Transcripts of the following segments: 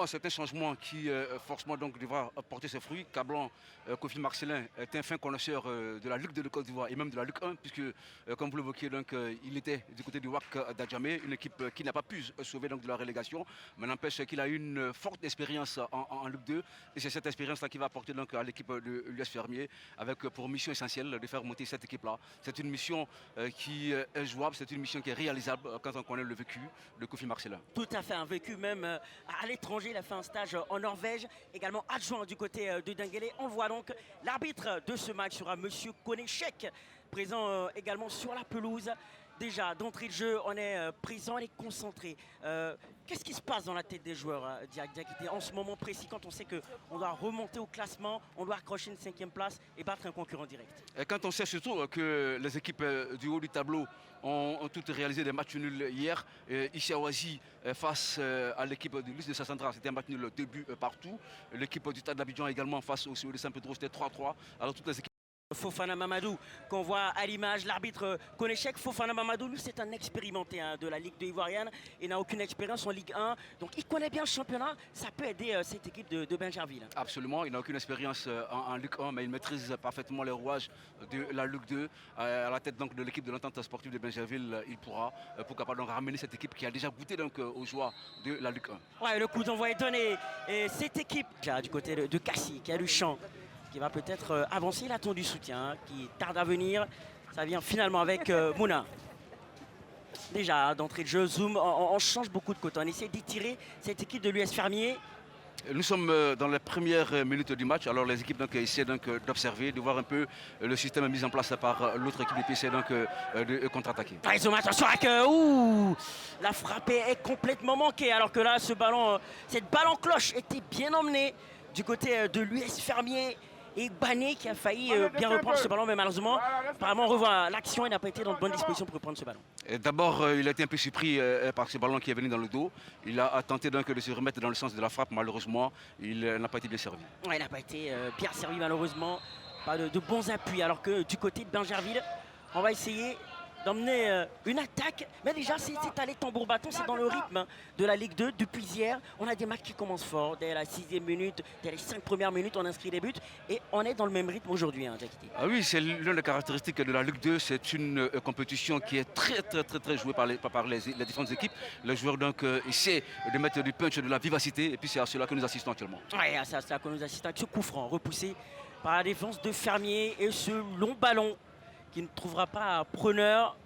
C'est un changement qui forcément donc devra porter ses fruits. Cablan, Kofi Marcelin est un fin connaisseur de la Ligue de Côte d'Ivoire et même de la Ligue 1, puisque comme vous l'évoquiez, il était du côté du WAC d'Adjamé, une équipe qui n'a pas pu sauver donc, de la relégation, mais n'empêche qu'il a une forte expérience en Ligue 2 et c'est cette expérience-là qui va apporter donc, à l'équipe de l'US Fermier avec pour mission essentielle de faire monter cette équipe-là. C'est une mission qui est jouable, c'est une mission qui est réalisable quand on connaît le vécu de Kofi Marcelin. Tout à fait, un vécu même à l'étranger. Il a fait un stage en Norvège, également adjoint du côté de Denguélé. On voit donc l'arbitre de ce match sera Monsieur Konechek, présent également sur la pelouse. Déjà, d'entrée de jeu, on est présent, on est concentré. Qu'est-ce qui se passe dans la tête des joueurs, Diakité, en ce moment précis, quand on sait qu'on doit remonter au classement, on doit accrocher une 5e place et battre un concurrent direct? Et quand on sait surtout que les équipes du haut du tableau ont toutes réalisé des matchs nuls hier, Ishawazi face à l'équipe de l'Us de Sassandra, c'était un match nul 2 buts partout. L'équipe du Stade d'Abidjan également face au CO de Saint-Pedro, c'était 3-3. Alors toutes les équipes. Fofana Mamadou, qu'on voit à l'image, l'arbitre Konechek. Fofana Mamadou, lui, c'est un expérimenté de la Ligue 2 ivoirienne. Il n'a aucune expérience en Ligue 1. Donc, il connaît bien le championnat. Ça peut aider cette équipe de Bingerville. Absolument, il n'a aucune expérience en Ligue 1, mais il maîtrise parfaitement les rouages de la Ligue 2. À la tête donc, de l'équipe de l'entente sportive de Bingerville, il pourra, pourquoi pas, donc, ramener cette équipe qui a déjà goûté donc, aux joies de la Ligue 1. Ouais, le coup d'envoi est donné. Et cette équipe, déjà, du côté de Cassis, qui a du champ, qui va peut-être avancer. Il attend du soutien, qui tarde à venir. Ça vient finalement avec Mouna. Déjà, d'entrée de jeu, zoom, on change beaucoup de côté. On essaie d'étirer cette équipe de l'US Fermier. Nous sommes dans les premières minutes du match. Alors les équipes donc, essaient d'observer, de voir un peu le système mis en place par l'autre équipe et puis essaient donc, de contre-attaquer. Attention avec la frappe est complètement manquée. Alors que là, cette balle en cloche était bien emmenée du côté de l'US Fermier. Et Bané qui a failli bien reprendre ce ballon, mais malheureusement, apparemment on revoit l'action, il n'a pas été dans de bonnes dispositions pour reprendre ce ballon. D'abord, il a été un peu surpris par ce ballon qui est venu dans le dos. Il a tenté donc de se remettre dans le sens de la frappe, malheureusement, il n'a pas été bien servi. Ouais, il n'a pas été bien servi malheureusement, pas de bons appuis, alors que du côté de Bingerville, on va essayer d'emmener une attaque, mais déjà c'est allé tambour bâton, c'est dans le rythme de la Ligue 2 depuis hier. On a des matchs qui commencent fort, dès la 6e minute, dès les 5 premières minutes on inscrit des buts et on est dans le même rythme aujourd'hui, Diakité. Ah oui, c'est l'une des caractéristiques de la Ligue 2, c'est une compétition qui est très jouée par les différentes équipes. Les joueurs donc essaient de mettre du punch, de la vivacité et puis c'est à cela que nous assistons actuellement. Oui, c'est à cela que nous assistons avec ce coup franc repoussé par la défense de Fermier et ce long ballon qui ne trouvera pas preneur.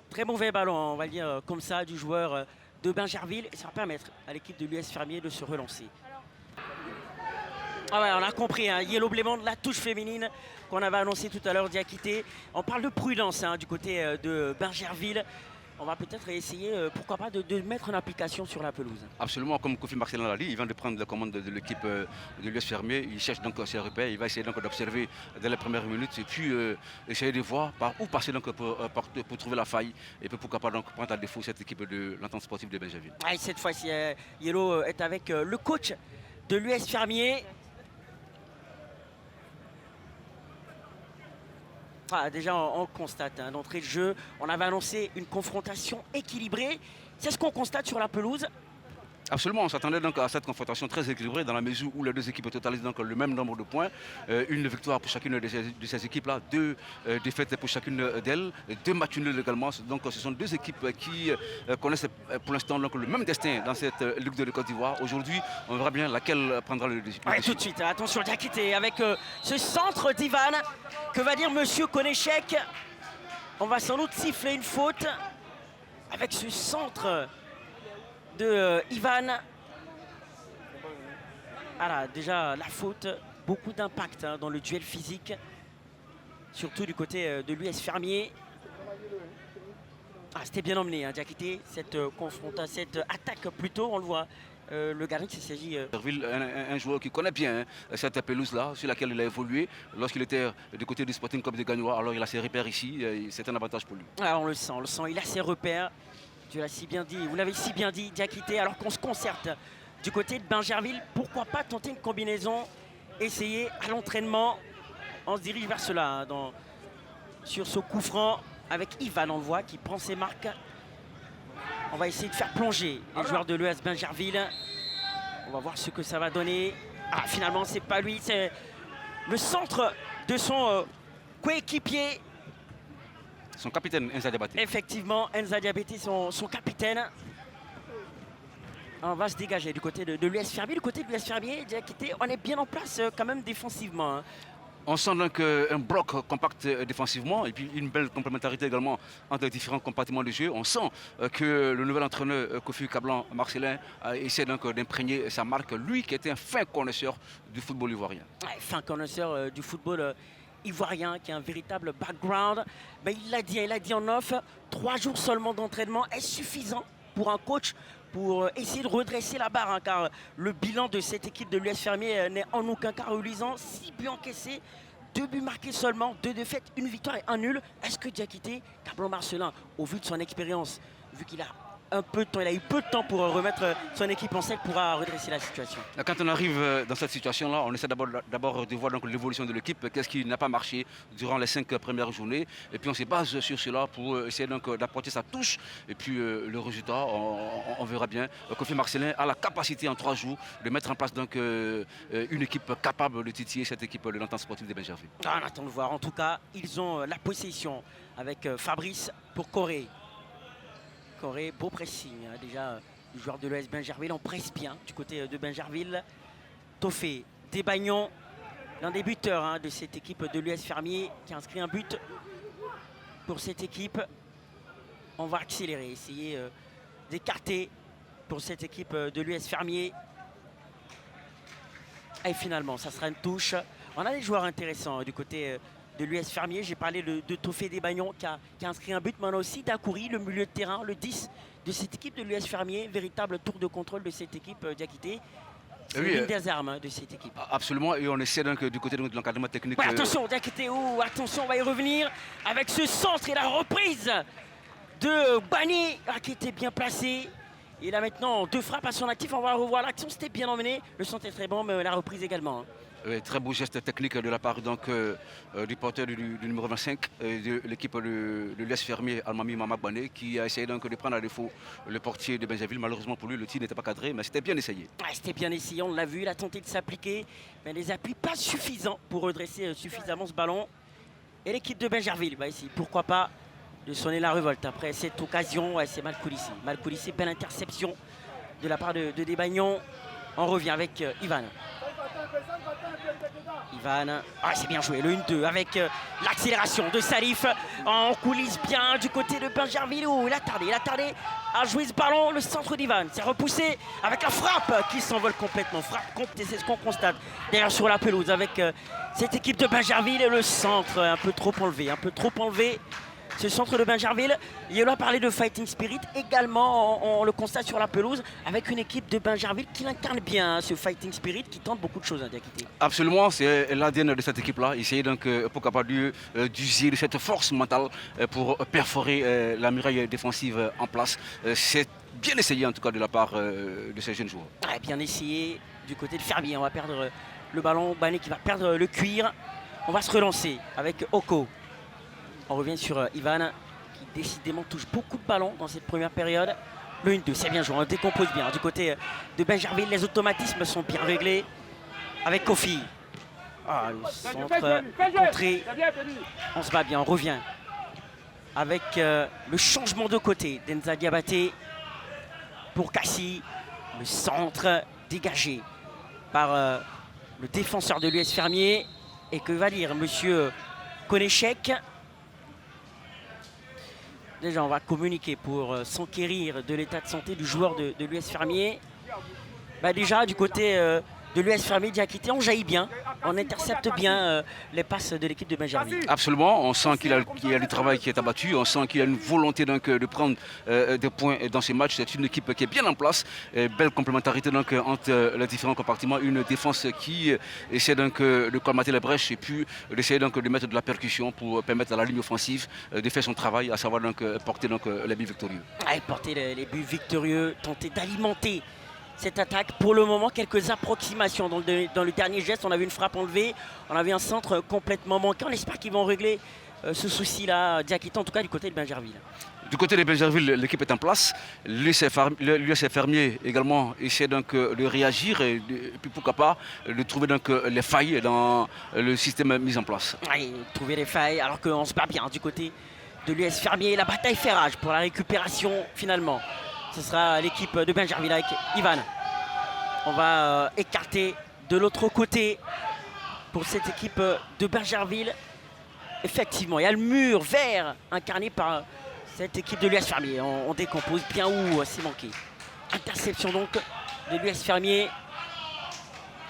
Très mauvais ballon, on va le dire comme ça, du joueur de Bingerville. Et ça va permettre à l'équipe de l'US Fermier de se relancer. Ah ouais, on a compris, Yellow Blément de la touche féminine qu'on avait annoncé tout à l'heure, Diakité. On parle de prudence du côté de Bingerville. On va peut-être essayer, pourquoi pas, de mettre en application sur la pelouse. Absolument, comme Kofi Marcelin l'a dit, il vient de prendre la commande de l'équipe de l'US Fermier. Il cherche donc ses repères, il va essayer donc d'observer dès les premières minutes et puis essayer de voir par où passer donc pour trouver la faille et puis pourquoi pas donc prendre à défaut cette équipe de l'entente sportive de Bingerville. Ouais, cette fois-ci, Yellow est avec le coach de l'US Fermier. Ah, déjà, on constate d'entrée de jeu, on avait annoncé une confrontation équilibrée. C'est ce qu'on constate sur la pelouse. Absolument, on s'attendait donc à cette confrontation très équilibrée dans la mesure où les deux équipes totalisent donc le même nombre de points. Une victoire pour chacune de ces équipes-là, 2 défaites pour chacune d'elles, 2 matchs nuls également. Donc ce sont 2 équipes qui connaissent pour l'instant le même destin dans cette Ligue de Côte d'Ivoire. Aujourd'hui, on verra bien laquelle prendra le dessus. Ouais, tout de suite, attention Diakité avec ce centre d'Ivan. Que va dire Monsieur Konechek? On va sans doute siffler une faute avec ce centre de Ivan. Voilà, déjà la faute, beaucoup d'impact dans le duel physique, surtout du côté de l'US Fermier. Ah, c'était bien emmené, Diakité, cette confrontation, cette attaque plutôt, on le voit. Le gardien qui s'agit. Un joueur qui connaît bien cette pelouse-là, sur laquelle il a évolué. Lorsqu'il était du côté du Sporting Club de Gagnoa, alors il a ses repères ici, c'est un avantage pour lui. Ah, on le sent, il a ses repères. Tu l'as si bien dit, vous l'avez si bien dit, Diakité, alors qu'on se concerte du côté de Bingerville, pourquoi pas tenter une combinaison, essayer à l'entraînement. On se dirige vers cela, sur ce coup franc, avec Ivan, on le voit, qui prend ses marques. On va essayer de faire plonger les joueurs de l'US Bingerville. On va voir ce que ça va donner. Ah, finalement, c'est pas lui, c'est le centre de son coéquipier. Son capitaine, Enza Diabaté. Effectivement, Enza Diabaté, son capitaine. On va se dégager du côté de l'US Fermier. Du côté de l'US Fermier, Diakité, on est bien en place quand même défensivement. Hein. On sent donc un bloc compact défensivement et puis une belle complémentarité également entre les différents compartiments de jeu. On sent que le nouvel entraîneur Kofi Kablan Marcelin essaie donc d'imprégner sa marque, lui qui était un fin connaisseur du football ivoirien. Ouais, fin connaisseur du football ivoirien, qui a un véritable background. Mais il l'a dit en off, 3 jours seulement d'entraînement est suffisant pour un coach pour essayer de redresser la barre, hein, car le bilan de cette équipe de l'US Fermier n'est en aucun cas reluisant. 6 buts encaissés, 2 buts marqués seulement, 2 défaites, 1 victoire et 1 nul. Est-ce que Diakité, Kablan Marcelin, au vu de son expérience, vu qu'il a un peu de temps, il a eu peu de temps pour remettre son équipe en selle, pourra redresser la situation? Quand on arrive dans cette situation-là, on essaie d'abord de voir l'évolution de l'équipe, qu'est-ce qui n'a pas marché durant les 5 premières journées. Et puis on se base sur cela pour essayer d'apporter sa touche. Et puis le résultat, on verra bien. Kofi Marcelin a la capacité en 3 jours de mettre en place donc, une équipe capable de titiller cette équipe de l'Entente sportive de Benjerville. On attend de voir. En tout cas, ils ont la possession avec Fabrice pour Corée. Corée, beau pressing. Hein. Déjà, le joueur de l'ES Benjerville, on presse bien du côté de Benjerville. Toffé, Desbagnon, l'un des buteurs hein, de cette équipe de l'US Fermier qui a inscrit un but pour cette équipe. On va accélérer, essayer d'écarter pour cette équipe de l'US Fermier. Et finalement, ça sera une touche. On a des joueurs intéressants du côté de l'US Fermier. J'ai parlé de Toffé Desbagnon qui a inscrit un but, mais on a aussi Dakouri, le milieu de terrain, le 10 de cette équipe de l'US Fermier. Véritable tour de contrôle de cette équipe Diakité. C'est l'une des armes hein, de cette équipe. Absolument, et on essaie donc du côté de l'encadrement technique. Ouais, attention, Diakité, attention, on va y revenir avec ce centre et la reprise de Bani qui était bien placé. Il a maintenant 2 frappes à son actif. On va revoir l'action, c'était bien emmené. Le centre est très bon, mais la reprise également. Hein. Très beau geste technique de la part donc, du porteur du numéro 25 de l'équipe de l'US Fermier, Almami Mamak Bané, qui a essayé donc de prendre à défaut le portier de Benjerville. Malheureusement pour lui, le tir n'était pas cadré, mais c'était bien essayé. Ouais, c'était bien essayé, on l'a vu, il a tenté de s'appliquer, mais les appuis pas suffisants pour redresser suffisamment ce ballon. Et l'équipe de Benjerville va ici, pourquoi pas, de sonner la révolte après cette occasion. Ouais, c'est mal coulissé. Mal coulissé, belle interception de la part de Desbagnon. On revient avec Ivan. Ivan, c'est bien joué, le 1-2 avec l'accélération de Salif. En coulisses bien du côté de Benjerville. Il a tardé à jouer ce ballon. Le centre d'Ivan, c'est repoussé avec la frappe qui s'envole complètement. Frappe, c'est ce qu'on constate d'ailleurs sur la pelouse avec cette équipe de Benjerville. Et le centre un peu trop enlevé. Ce centre de Benjerville, il a parlé de fighting spirit également, on le constate sur la pelouse avec une équipe de Benjerville qui incarne bien ce fighting spirit, qui tente beaucoup de choses à Diakité. Absolument, c'est l'ADN de cette équipe-là. Essayer donc pour capable d'user cette force mentale pour perforer la muraille défensive en place. C'est bien essayé en tout cas de la part de ces jeunes joueurs. Ouais, bien essayé du côté de Fermier. On va perdre le ballon, Bané qui va perdre le cuir. On va se relancer avec Oko. On revient sur Ivan qui décidément touche beaucoup de ballons dans cette première période. Le 1-2, c'est bien joué, on décompose bien. Du côté de Benjerville, les automatismes sont bien réglés avec Kofi. Le centre contré. On se bat bien, on revient avec le changement de côté d'Enza Diabaté pour Kassi. Le centre dégagé par le défenseur de l'US Fermier. Et que va dire monsieur Konechek? Déjà, on va communiquer pour s'enquérir de l'état de santé du joueur de l'US Fermier. Déjà, du côté de l'US Fermier, Diakité, on jaillit bien. On intercepte bien les passes de l'équipe de Benjerville. Absolument, on sent qu'il y a du travail qui est abattu, on sent qu'il y a une volonté donc, de prendre des points dans ces matchs. C'est une équipe qui est bien en place, belle complémentarité donc, entre les différents compartiments, une défense qui essaie donc, de colmater les brèches et puis d'essayer donc, de mettre de la percussion pour permettre à la ligne offensive de faire son travail, à savoir donc, porter donc, les buts victorieux. Porter les buts victorieux, tenter d'alimenter cette attaque. Pour le moment, quelques approximations dans le dernier geste. On a vu une frappe enlevée, on a vu un centre complètement manqué. On espère qu'ils vont régler ce souci-là, Diakité, en tout cas du côté de Bingerville. Du côté de Bingerville, l'équipe est en place. L'US Fermier également essaie donc de réagir et puis pourquoi pas de trouver donc les failles dans le système mis en place. Oui, trouver les failles alors qu'on se bat bien du côté de l'US Fermier. La bataille fait rage pour la récupération finalement. Ce sera l'équipe de Bingerville avec Ivan. On va écarter de l'autre côté pour cette équipe de Bingerville. Effectivement, il y a le mur vert incarné par cette équipe de l'US Fermier. On décompose bien où c'est manqué. Interception donc de l'US Fermier.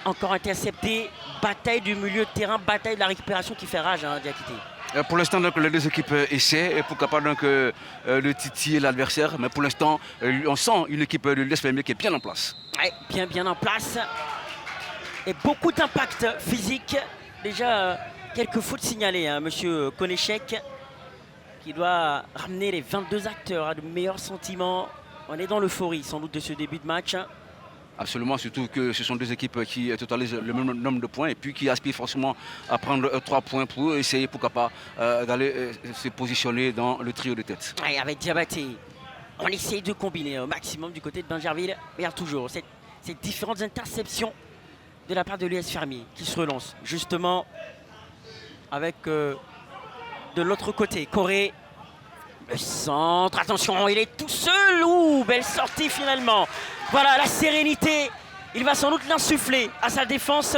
Encore intercepté. Bataille du milieu de terrain, bataille de la récupération qui fait rage, hein, Diakité. Pour l'instant, les deux équipes essaient, et pourquoi pas donc, de titiller l'adversaire. Mais pour l'instant, on sent une équipe de l'US Fermier qui est bien en place. Ouais, bien en place. Et beaucoup d'impact physique. Déjà, quelques fautes signalées, hein, monsieur Konéchek, qui doit ramener les 22 acteurs à de meilleurs sentiments. On est dans l'euphorie, sans doute, de ce début de match. Absolument, surtout que ce sont deux équipes qui totalisent le même nombre de points et puis qui aspirent forcément à prendre 3 points pour essayer, pourquoi pas, d'aller se positionner dans le trio de tête. Ouais, avec Diabaté, on essaye de combiner au maximum du côté de Bingerville. Mais il y a toujours ces différentes interceptions de la part de l'US Fermier qui se relance justement avec de l'autre côté Corée. Le centre, attention, il est tout seul. Ouh, belle sortie finalement. Voilà, la sérénité, il va sans doute l'insuffler à sa défense.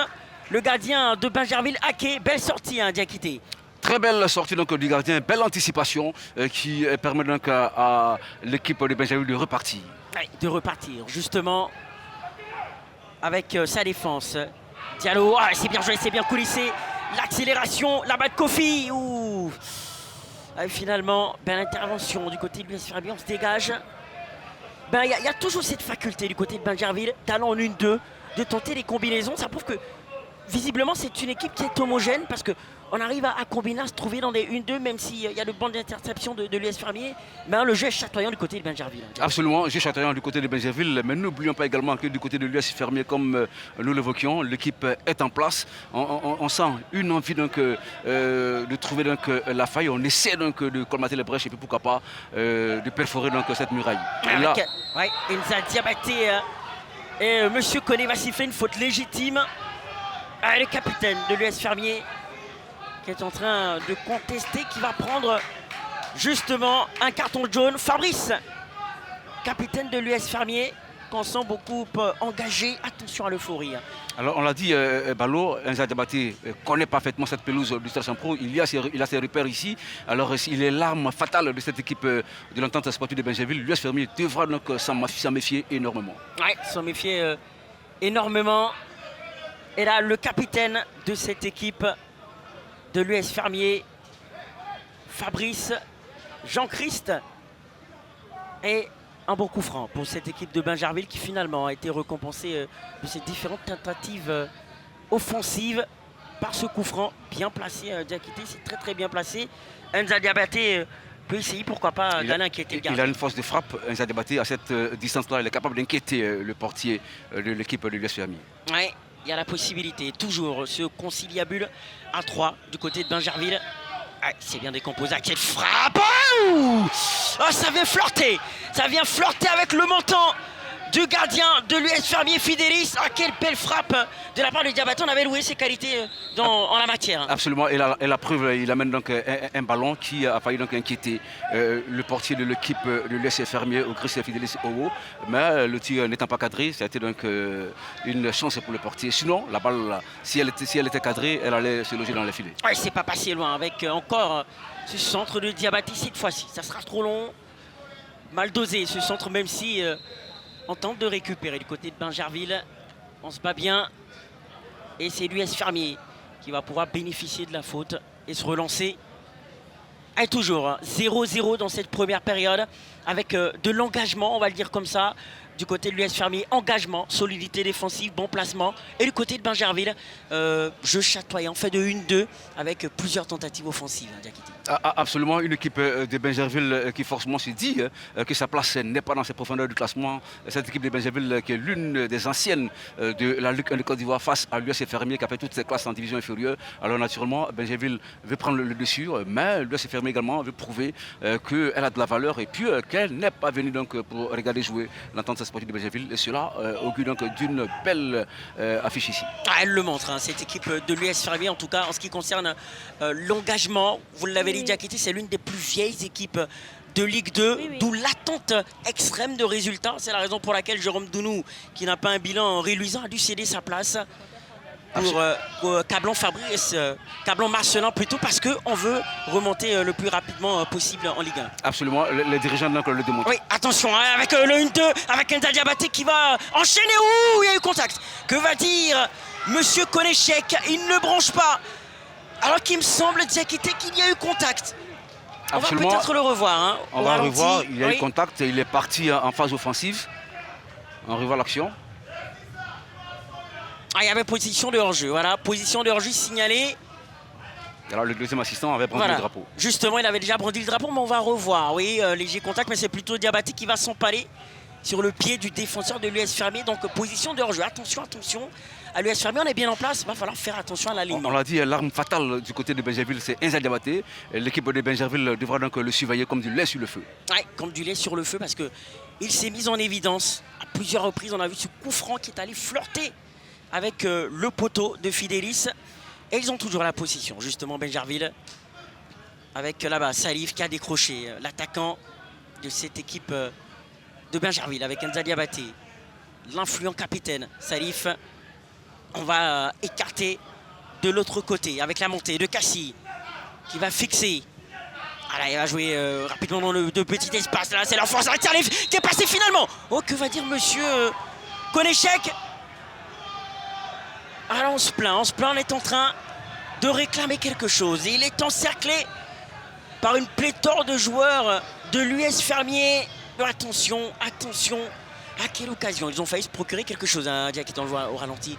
Le gardien de Bingerville, Ake, belle sortie, hein, Diakité. Très belle sortie donc, du gardien, belle anticipation qui permet donc à l'équipe de Bingerville de repartir. Ouais, de repartir, justement, avec sa défense. Diallo, c'est bien joué, c'est bien coulissé. L'accélération, la balle de Kofi. Ouh. Finalement, belle intervention du côté de l'US Fermier, on se dégage. Il y a toujours cette faculté du côté de Bingerville, talent en 1-2, de tenter les combinaisons. Ça prouve que visiblement c'est une équipe qui est homogène parce qu'on arrive à combiner, à se trouver dans des 1-2, même s'il y a le banc d'interception de l'US Fermier. Mais le jeu est chatoyant du côté de Bingerville. Absolument, jeu chatoyant du côté de Bingerville, mais n'oublions pas également que du côté de l'US Fermier, comme nous l'évoquions, l'équipe est en place. On sent une envie donc, de trouver donc, la faille, on essaie donc de colmater les brèches et puis pourquoi pas de perforer donc, cette muraille. Et là, Enza Diabaté et monsieur Koné va siffler une faute légitime. Le capitaine de l'US Fermier qui est en train de contester, qui va prendre justement un carton jaune. Fabrice, capitaine de l'US Fermier, qu'on sent beaucoup engagé. Attention à l'euphorie. Alors on l'a dit, Balo, Enza Diabaté connaît parfaitement cette pelouse du Stade Saint-Pro. Il a ses repères ici. Alors il est l'arme fatale de cette équipe de l'entente sportive de Bingerville. L'US Fermier devra donc s'en méfier énormément. Oui, s'en méfier énormément. Et là, le capitaine de cette équipe de l'US Fermier, Fabrice Jean-Christ, et un bon coup franc pour cette équipe de Bingerville qui finalement a été récompensée de ces différentes tentatives offensives par ce coup franc bien placé. Diakité, c'est très bien placé. Enza Diabaté peut essayer, pourquoi pas, d'aller inquiéter le gardien. Il a une force de frappe, Enza Diabaté, à cette distance-là. Il est capable d'inquiéter le portier de l'équipe de l'US Fermier. Oui, il y a la possibilité, toujours ce conciliabule à 3 du côté de Bingerville. C'est bien décomposé avec cette frappe. Ça vient flirter. Ça vient flirter avec le menton du gardien de l'US Fermier, Fidélis. Quelle belle frappe de la part de Diabaté. On avait loué ses qualités en la matière. Absolument. Et la preuve, il amène donc un ballon qui a failli donc inquiéter le portier de l'équipe de l'US Fermier au Gris Fidélis Owo. Mais le tir n'étant pas cadré, ça a été donc une chance pour le portier. Sinon, la balle, si elle était cadrée, elle allait se loger dans les filets. Ouais, c'est pas passé loin avec encore ce centre de Diabaté cette fois-ci. Ça sera trop long. Mal dosé ce centre, même si on tente de récupérer du côté de Bingerville. On se bat bien. Et c'est l'US Fermier qui va pouvoir bénéficier de la faute et se relancer. Et toujours 0-0 dans cette première période avec de l'engagement, on va le dire comme ça. Du côté de l'US Fermier, engagement, solidité défensive, bon placement. Et du côté de Bingerville, jeu chatoyant, fait de 1-2 avec plusieurs tentatives offensives. Diakité. Absolument, une équipe de Benjerville qui forcément se dit que sa place n'est pas dans ses profondeurs du classement. Cette équipe de Benjerville qui est l'une des anciennes de la Ligue 1 de Côte d'Ivoire face à l'US Fermier qui a fait toutes ses classes en division inférieure. Alors naturellement, Benjerville veut prendre le dessus, mais l'US Fermier également veut prouver qu'elle a de la valeur et puis qu'elle n'est pas venue donc pour regarder jouer l'entente sportive de Benjerville. Et cela augure donc d'une belle affiche ici. Ah, elle le montre, hein, cette équipe de l'US Fermier, en tout cas en ce qui concerne l'engagement. Vous l'avez dit, Diakité, c'est l'une des plus vieilles équipes de Ligue 2, d'où l'attente extrême de résultats. C'est la raison pour laquelle Jérôme Dounou, qui n'a pas un bilan réluisant, a dû céder sa place pour Cablon Fabrice, Cablon Marcelin plutôt, parce qu'on veut remonter le plus rapidement possible en Ligue 1. Absolument, les dirigeants donc le démontrent. Oui, attention, hein, avec le 1-2, avec un Diabaté qui va enchaîner. Ouh, il y a eu contact. Que va dire Monsieur Konéchek? Il ne branche pas. Alors qu'il me semble, Diakité, qu'il y a eu contact. On va peut-être le revoir. Hein, on va revoir, il y a eu contact, il est parti en phase offensive. On revoit l'action. Ah, il y avait position de hors-jeu, voilà, position de hors-jeu signalée. Alors le deuxième assistant avait brandi le drapeau. Justement, il avait déjà brandi le drapeau, mais on va revoir. Oui, léger contact, mais c'est plutôt Diabaté qui va s'empaler sur le pied du défenseur de l'US Fermier. Donc position de hors-jeu. Attention, attention. À l'US Fermier, on est bien en place. Il va falloir faire attention à l'alignement. On l'a dit, l'arme fatale du côté de Benjerville, c'est Enza Diabaté. L'équipe de Benjerville devra donc le surveiller comme du lait sur le feu. Oui, comme du lait sur le feu, parce qu'il s'est mis en évidence à plusieurs reprises. On a vu ce coup franc qui est allé flirter avec le poteau de Fidélis. Et ils ont toujours la position, justement, Benjerville. Avec là-bas Salif qui a décroché l'attaquant de cette équipe de Benjerville avec Enza Diabaté. L'influent capitaine Salif. On va écarter de l'autre côté avec la montée de Cassie qui va fixer. Voilà, il va jouer rapidement dans le petit espace. Là, c'est la force avec Salif qui est passé finalement. Oh, que va dire monsieur Konéchek? Alors on se plaint, on est en train de réclamer quelque chose. Et il est encerclé par une pléthore de joueurs de l'US Fermier. Attention, attention, à quelle occasion ils ont failli se procurer quelque chose, hein, Diakité, on le voit au ralenti.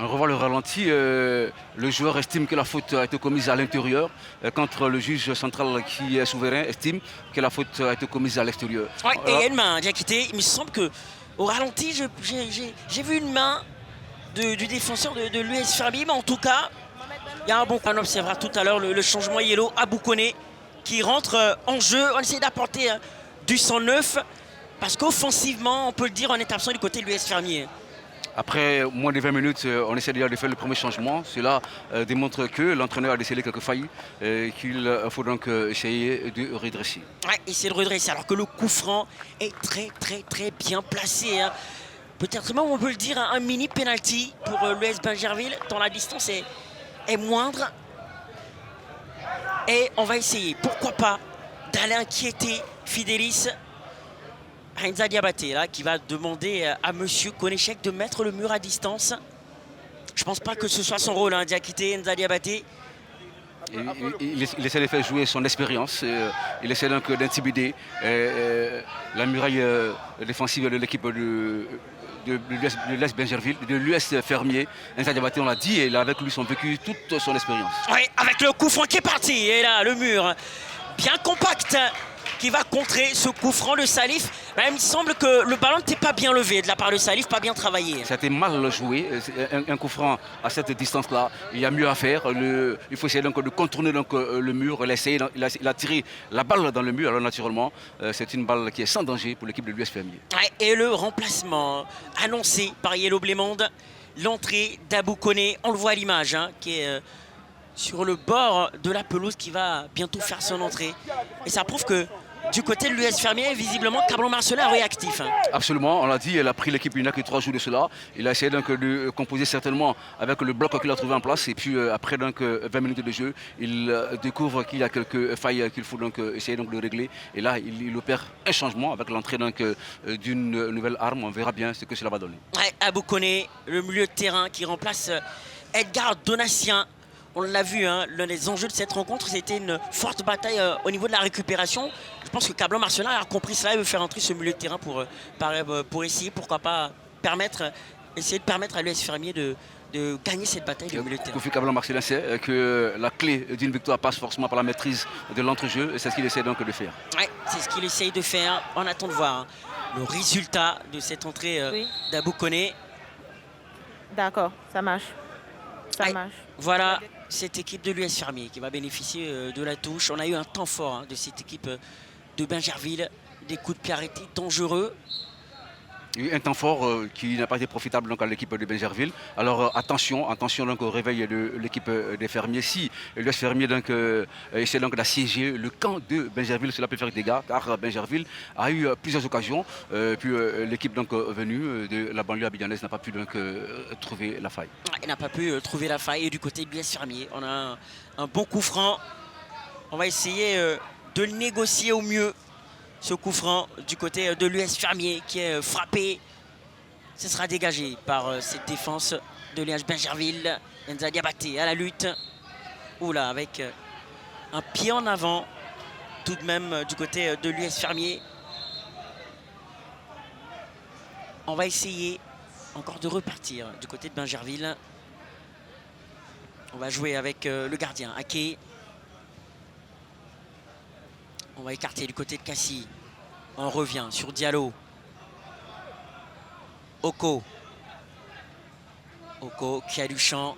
On revoit le ralenti, le joueur estime que la faute a été commise à l'intérieur, quand le juge central qui est souverain estime que la faute a été commise à l'extérieur. Ouais, et il y a une main, Diakité, il me semble qu'au ralenti, j'ai vu une main du défenseur de l'US Fermier, mais en tout cas, il y a un bon point. On observera tout à l'heure le changement yellow à Boukoné qui rentre en jeu. On essaie d'apporter du 109 parce qu'offensivement, on peut le dire, on est absent du côté de l'US Fermier. Après moins de 20 minutes, on essaie déjà de faire le premier changement. Cela démontre que l'entraîneur a décelé quelques failles qu'il faut donc essayer de redresser. Ouais, essayer de redresser alors que le coup franc est très bien placé. Hein. Peut-être même, on peut le dire, un mini penalty pour l'US Benjerville, dont la distance est moindre. Et on va essayer, pourquoi pas, d'aller inquiéter Fidélis. Enza Diabaté, là, qui va demander à monsieur Konéchek de mettre le mur à distance. Je pense pas que ce soit son rôle, hein, Diakité, Enza Diabaté. Il essaie de faire jouer son expérience, il essaie donc d'intimider la muraille défensive de l'équipe de l'US Benjerville, de l'US Fermier. Enza Diabaté, on l'a dit, et il a avec lui son vécu, toute son expérience. Oui, avec le coup franc qui est parti, et là, le mur bien compact qui va contrer ce coup franc de Salif. Ben, il me semble que le ballon n'était pas bien levé de la part de Salif, pas bien travaillé. Ça a été mal joué, un coup franc à cette distance-là, il y a mieux à faire. Il faut essayer donc de contourner donc, le mur, il a tiré la balle dans le mur, alors naturellement, c'est une balle qui est sans danger pour l'équipe de l'US Fermier. Ouais, et le remplacement annoncé par Yellow Blémonde, l'entrée d'Abou Koné, on le voit à l'image, hein, qui est sur le bord de la pelouse, qui va bientôt faire son entrée. Et ça prouve que du côté de l'US Fermier, visiblement, Cablon Marcelin est réactif. Hein. Absolument, on l'a dit, elle a pris l'équipe, il n'a que 3 jours de cela. Il a essayé donc de composer certainement avec le bloc qu'il a trouvé en place. Et puis après donc, 20 minutes de jeu, il découvre qu'il y a quelques failles qu'il faut donc, essayer donc, de régler. Et là, il opère un changement avec l'entrée d'une nouvelle arme. On verra bien ce que cela va donner. Ouais, Abou Koné, le milieu de terrain qui remplace Edgar Donatien. On l'a vu, hein, l'un des enjeux de cette rencontre, c'était une forte bataille au niveau de la récupération. Je pense que Cablon Marcelin a compris cela et veut faire entrer ce milieu de terrain pour essayer, pourquoi pas, essayer de permettre à l'US Fermier de de gagner cette bataille du milieu de terrain. Kofi Cablan Marcelin sait que la clé d'une victoire passe forcément par la maîtrise de l'entrejeu et c'est ce qu'il essaie donc de faire. Ouais, c'est ce qu'il essaye de faire. On attend de voir le résultat de cette entrée d'Abou Koné. D'accord, ça marche. Ça marche. Voilà cette équipe de l'US Fermier qui va bénéficier de la touche. On a eu un temps fort de cette équipe de Bingerville. Des coups de pied arrêtés dangereux. Il y a eu un temps fort qui n'a pas été profitable donc, à l'équipe de Bingerville. Alors attention donc, au réveil de l'équipe des Fermiers. Si l'US Fermier donc, essaie donc d'assiéger le camp de Bingerville, cela peut faire des dégâts car Bingerville a eu plusieurs occasions. Puis l'équipe donc venue de la banlieue abidjanaise n'a pas pu donc trouver la faille. Il n'a pas pu trouver la faille. Et du côté de l'US Fermier, on a un bon coup franc. On va essayer de le négocier au mieux. Ce coup franc du côté de l'US Fermier qui est frappé. Ce sera dégagé par cette défense de l'US Bingerville. Enza Diabaté à la lutte. Oula, avec un pied en avant tout de même du côté de l'US Fermier. On va essayer encore de repartir du côté de Bingerville. On va jouer avec le gardien, Ake. On va écarter du côté de Cassie. On revient sur Diallo. Oko. Oko qui a du champ.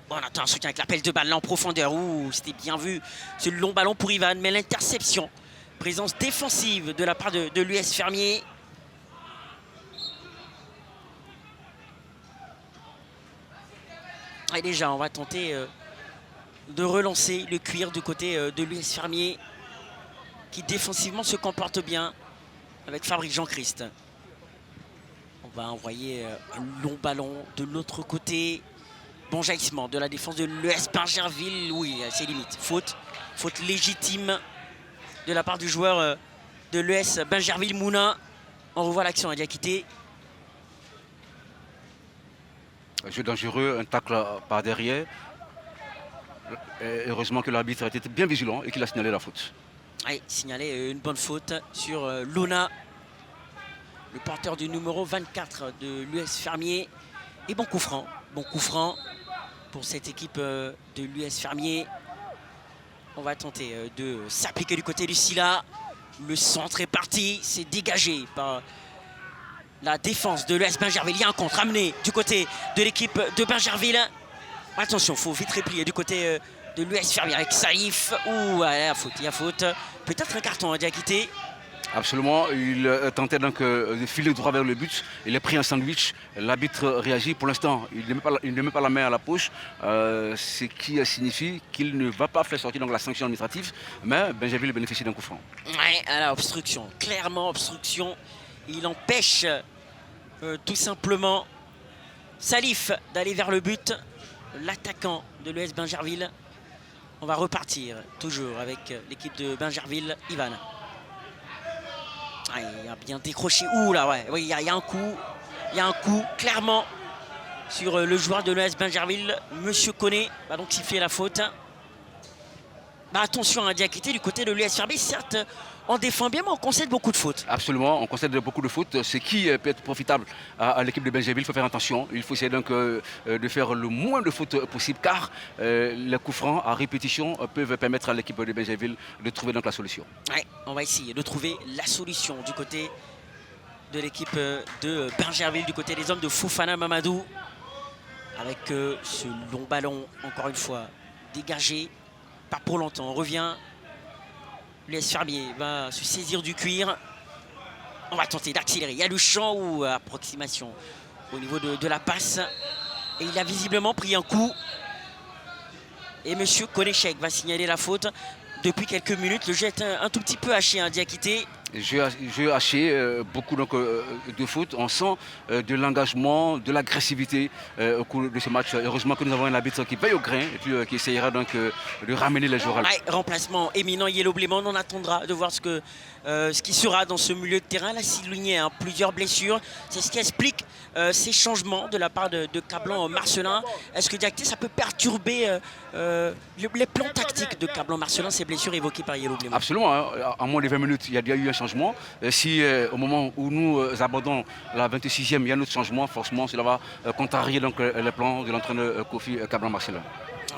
On attend un soutien avec l'appel de balle là en profondeur. Ouh, c'était bien vu. Ce long ballon pour Ivan, mais l'interception. Présence défensive de la part de l'US Fermier. Et déjà, on va tenter de relancer le cuir du côté de l'US Fermier, qui défensivement se comporte bien avec Fabrice Jean-Christ. On va envoyer un long ballon de l'autre côté. Bon jaillissement de la défense de l'US Bingerville. Oui, c'est limite. Faute légitime de la part du joueur de l'US Bingerville, Mouna. On revoit l'action à Diakité. Jeu dangereux, un tacle par derrière. Et heureusement que l'arbitre a été bien vigilant et qu'il a signalé la faute. Oui, signalé une bonne faute sur Lona, le porteur du numéro 24 de l'US Fermier. Et bon coup franc pour cette équipe de l'US Fermier. On va tenter de s'appliquer du côté du Silla. Le centre est parti, c'est dégagé par la défense de l'US Bingerville. Il y a un contre amené du côté de l'équipe de Bingerville. Attention, il faut vite replier du côté de l'US Fermier avec Saïf. Ouh, il y a faute. Peut-être un carton à Diakité. Absolument, il tentait donc de filer droit vers le but. Il a pris un sandwich. L'arbitre réagit. Pour l'instant, il ne met pas la main à la poche. Ce qui signifie qu'il ne va pas faire sortir donc, la sanction administrative. Mais Bingerville bénéficie d'un coup franc. Ouais, alors obstruction. Clairement obstruction. Il empêche tout simplement Salif d'aller vers le but. L'attaquant de l'US Bingerville. On va repartir toujours avec l'équipe de Bingerville, Ivan. Ah, il a bien décroché. Ouh là, ouais, oui, il y a un coup. Il y a un coup, clairement, sur le joueur de l'US Bingerville. Monsieur Koné va donc siffler la faute. Bah, attention à Diakité du côté de l'US Fermier. Certes, on défend bien, mais on concède beaucoup de fautes. Absolument, on concède beaucoup de fautes. Ce qui peut être profitable à l'équipe de Bingerville, il faut faire attention. Il faut essayer donc de faire le moins de fautes possible, car les coups francs à répétition peuvent permettre à l'équipe de Bingerville de trouver donc la solution. Ouais, on va essayer de trouver la solution du côté de l'équipe de Bingerville, du côté des hommes de Fofana Mamadou. Avec ce long ballon, encore une fois, dégagé. Pas pour longtemps, on revient. L'US Fermier va se saisir du cuir. On va tenter d'accélérer. Il y a le champ ou approximation au niveau de la passe. Et il a visiblement pris un coup. Et monsieur Konéchek va signaler la faute. Depuis quelques minutes, le jeu est un tout petit peu haché, hein, Diakité. Jeu haché, beaucoup donc, de fautes. On sent de l'engagement, de l'agressivité au cours de ce match. Heureusement que nous avons un arbitre qui veille au grain et puis qui essayera donc de ramener les joueurs à ouais, remplacement éminent Yellow Blément. On attendra de voir ce qui sera dans ce milieu de terrain. Là, souligné plusieurs blessures. C'est ce qui explique ces changements de la part de Cablan Marcelin. Est-ce que Diakité, ça peut perturber les plans tactiques de Cablan Marcelin, ces blessures évoquées par Yellow Blément? Absolument. Hein. En moins de 20 minutes, il y a eu un changement. Si au moment où nous abordons la 26e, il y a un autre changement, forcément, cela va contrarier donc, les plans de l'entraîneur Kofi Cablan-Marcelin.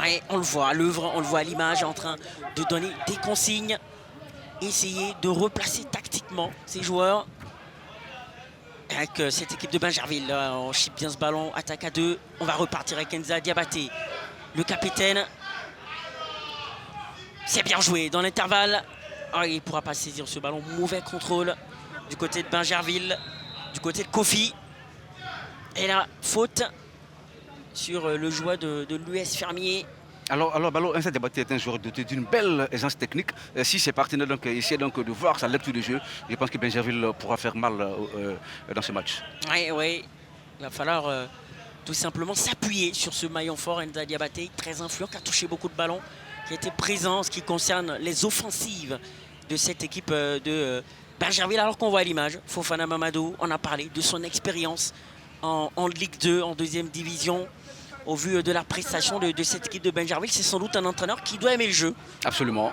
Ouais, on le voit à l'œuvre, on le voit à l'image en train de donner des consignes, essayer de replacer tactiquement ses joueurs. Avec cette équipe de Bingerville, on chip bien ce ballon, attaque à 2. On va repartir avec Enza Diabaté, le capitaine. C'est bien joué dans l'intervalle. Oh, il ne pourra pas saisir ce ballon. Mauvais contrôle du côté de Bingerville, du côté de Kofi. Et la faute sur le joueur de l'US Fermier. Alors Enza Diabaté est un joueur doté d'une belle aisance technique. Si ses partenaires donc, essaient donc, de voir sa lecture de jeu, je pense que Bingerville pourra faire mal dans ce match. Oui. Il va falloir tout simplement s'appuyer sur ce maillon fort. Enza Diabaté, très influent, qui a touché beaucoup de ballons, qui a été présent en ce qui concerne les offensives de cette équipe de Bingerville. Alors qu'on voit à l'image, Fofana Mamadou, on a parlé de son expérience en Ligue 2, en deuxième division. Au vu de la prestation de cette équipe de Bingerville, c'est sans doute un entraîneur qui doit aimer le jeu. Absolument.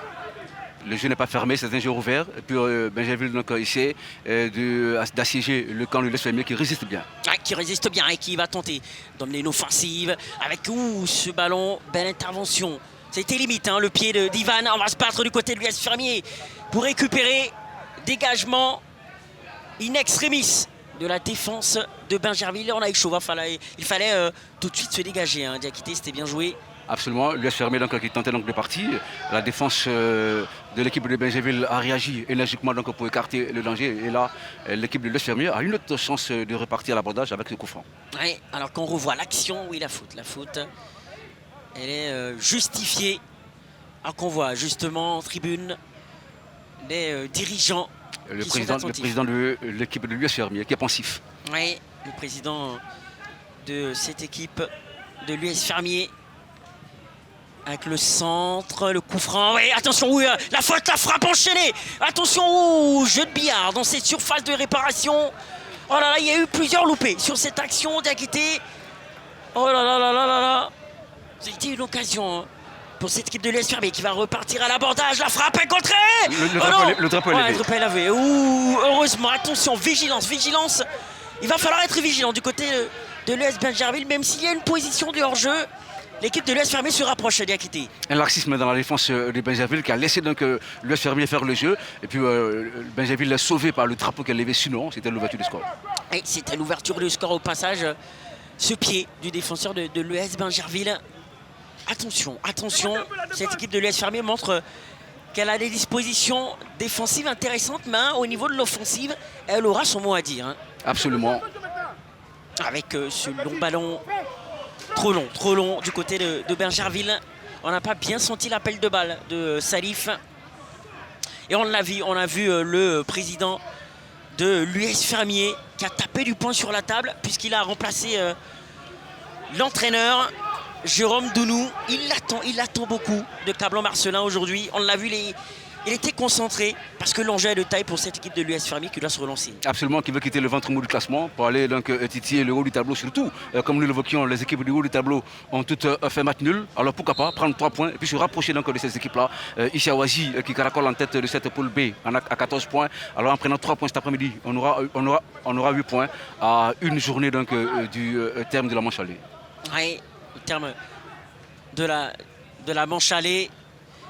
Le jeu n'est pas fermé, c'est un jeu ouvert. Et puis Bingerville donc, essaie d'assiéger le camp de l'US Fermier qui résiste bien. Qui résiste bien et qui va tenter d'emmener une offensive avec ce ballon, belle intervention. C'était limite, hein, le pied d'Ivan. On va se battre du côté de l'US Fermier pour récupérer dégagement in extremis de la défense de Bingerville. On a eu chaud, il fallait tout de suite se dégager. Hein. Diakité, c'était bien joué. Absolument, l'US Fermier donc, qui tentait donc de partir. La défense de l'équipe de Bingerville a réagi énergiquement donc, pour écarter le danger. Et là, l'équipe de l'US Fermier a une autre chance de repartir à l'abordage avec ce coup franc. Oui, alors qu'on revoit l'action, oui, la faute, elle est justifiée. Alors qu'on voit justement en tribune les dirigeants. Le président de l'équipe de l'US Fermier qui est pensif. Oui, le président de cette équipe de l'US Fermier. Avec le centre, le coup franc. Oui, attention, oui, la faute, la frappe enchaînée. Attention, jeu de billard dans cette surface de réparation. Oh là là, il y a eu plusieurs loupés sur cette action Diakité. Oh là là là là là là. C'était une occasion hein, pour cette équipe de l'US Fermier qui va repartir à l'abordage. La frappe est contrée. Le drapeau est levé. Ouh, heureusement, attention, vigilance. Il va falloir être vigilant du côté de l'US Bingerville, même s'il y a une position de hors-jeu. L'équipe de l'US Fermier se rapproche Diakité. Un laxisme dans la défense de Bingerville qui a laissé donc l'US Fermier faire le jeu. Et puis Bingerville est sauvé par le drapeau qu'elle levait, sinon c'était l'ouverture du score. Et c'était l'ouverture du score au passage. Ce pied du défenseur de l'US Bingerville. Attention, cette équipe de l'US Fermier montre qu'elle a des dispositions défensives intéressantes, mais au niveau de l'offensive, elle aura son mot à dire. Hein. Absolument. Avec ce long ballon. Trop long du côté de Bingerville. On n'a pas bien senti l'appel de balle de Salif. Et on l'a vu, le président de l'US Fermier qui a tapé du poing sur la table puisqu'il a remplacé l'entraîneur Jérôme Dounou. Il attend beaucoup de Cablan-Marcelin aujourd'hui. On l'a vu, il était concentré parce que l'enjeu est de taille pour cette équipe de l'US Fermier qui doit se relancer. Absolument, qui veut quitter le ventre mou du classement pour aller donc titiller le haut du tableau. Surtout, comme nous l'évoquions, les équipes du haut du tableau ont toutes fait match nul. Alors pourquoi pas prendre 3 points et puis se rapprocher donc de ces équipes-là. Ici à Ouazi qui caracole en tête de cette poule B à 14 points. Alors en prenant 3 points cet après-midi, on aura 8 points à une journée donc, du terme de la manche allée. Oui, au terme de la manche allée.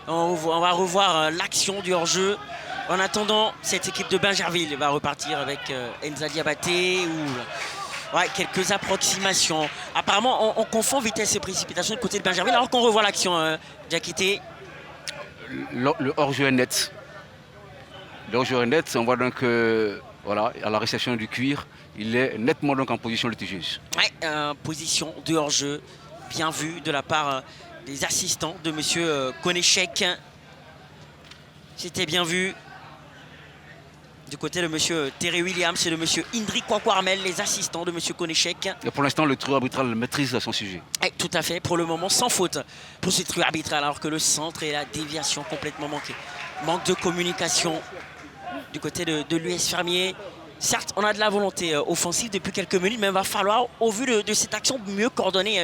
On va revoir l'action du hors-jeu. En attendant, cette équipe de Bingerville va repartir avec Enza Diabaté ou quelques approximations. Apparemment, on confond vitesse et précipitation du côté de Bingerville alors qu'on revoit l'action Diakité. Le hors-jeu est net. Le hors-jeu est net. On voit donc à la réception du cuir, il est nettement donc en position litigieuse. Oui, position de hors-jeu, bien vu de la part des assistants de M. Konechek. C'était bien vu du côté de M. Terry Williams et de M. Indri Kwakwarmel, les assistants de M. Konechek. Et pour l'instant, le trio arbitral maîtrise son sujet. Et tout à fait, pour le moment, sans faute pour ce trio arbitral, alors que le centre et la déviation complètement manquée. Manque de communication du côté de l'US Fermier. certes, on a de la volonté offensive depuis quelques minutes, mais il va falloir, au vu de cette action, mieux coordonner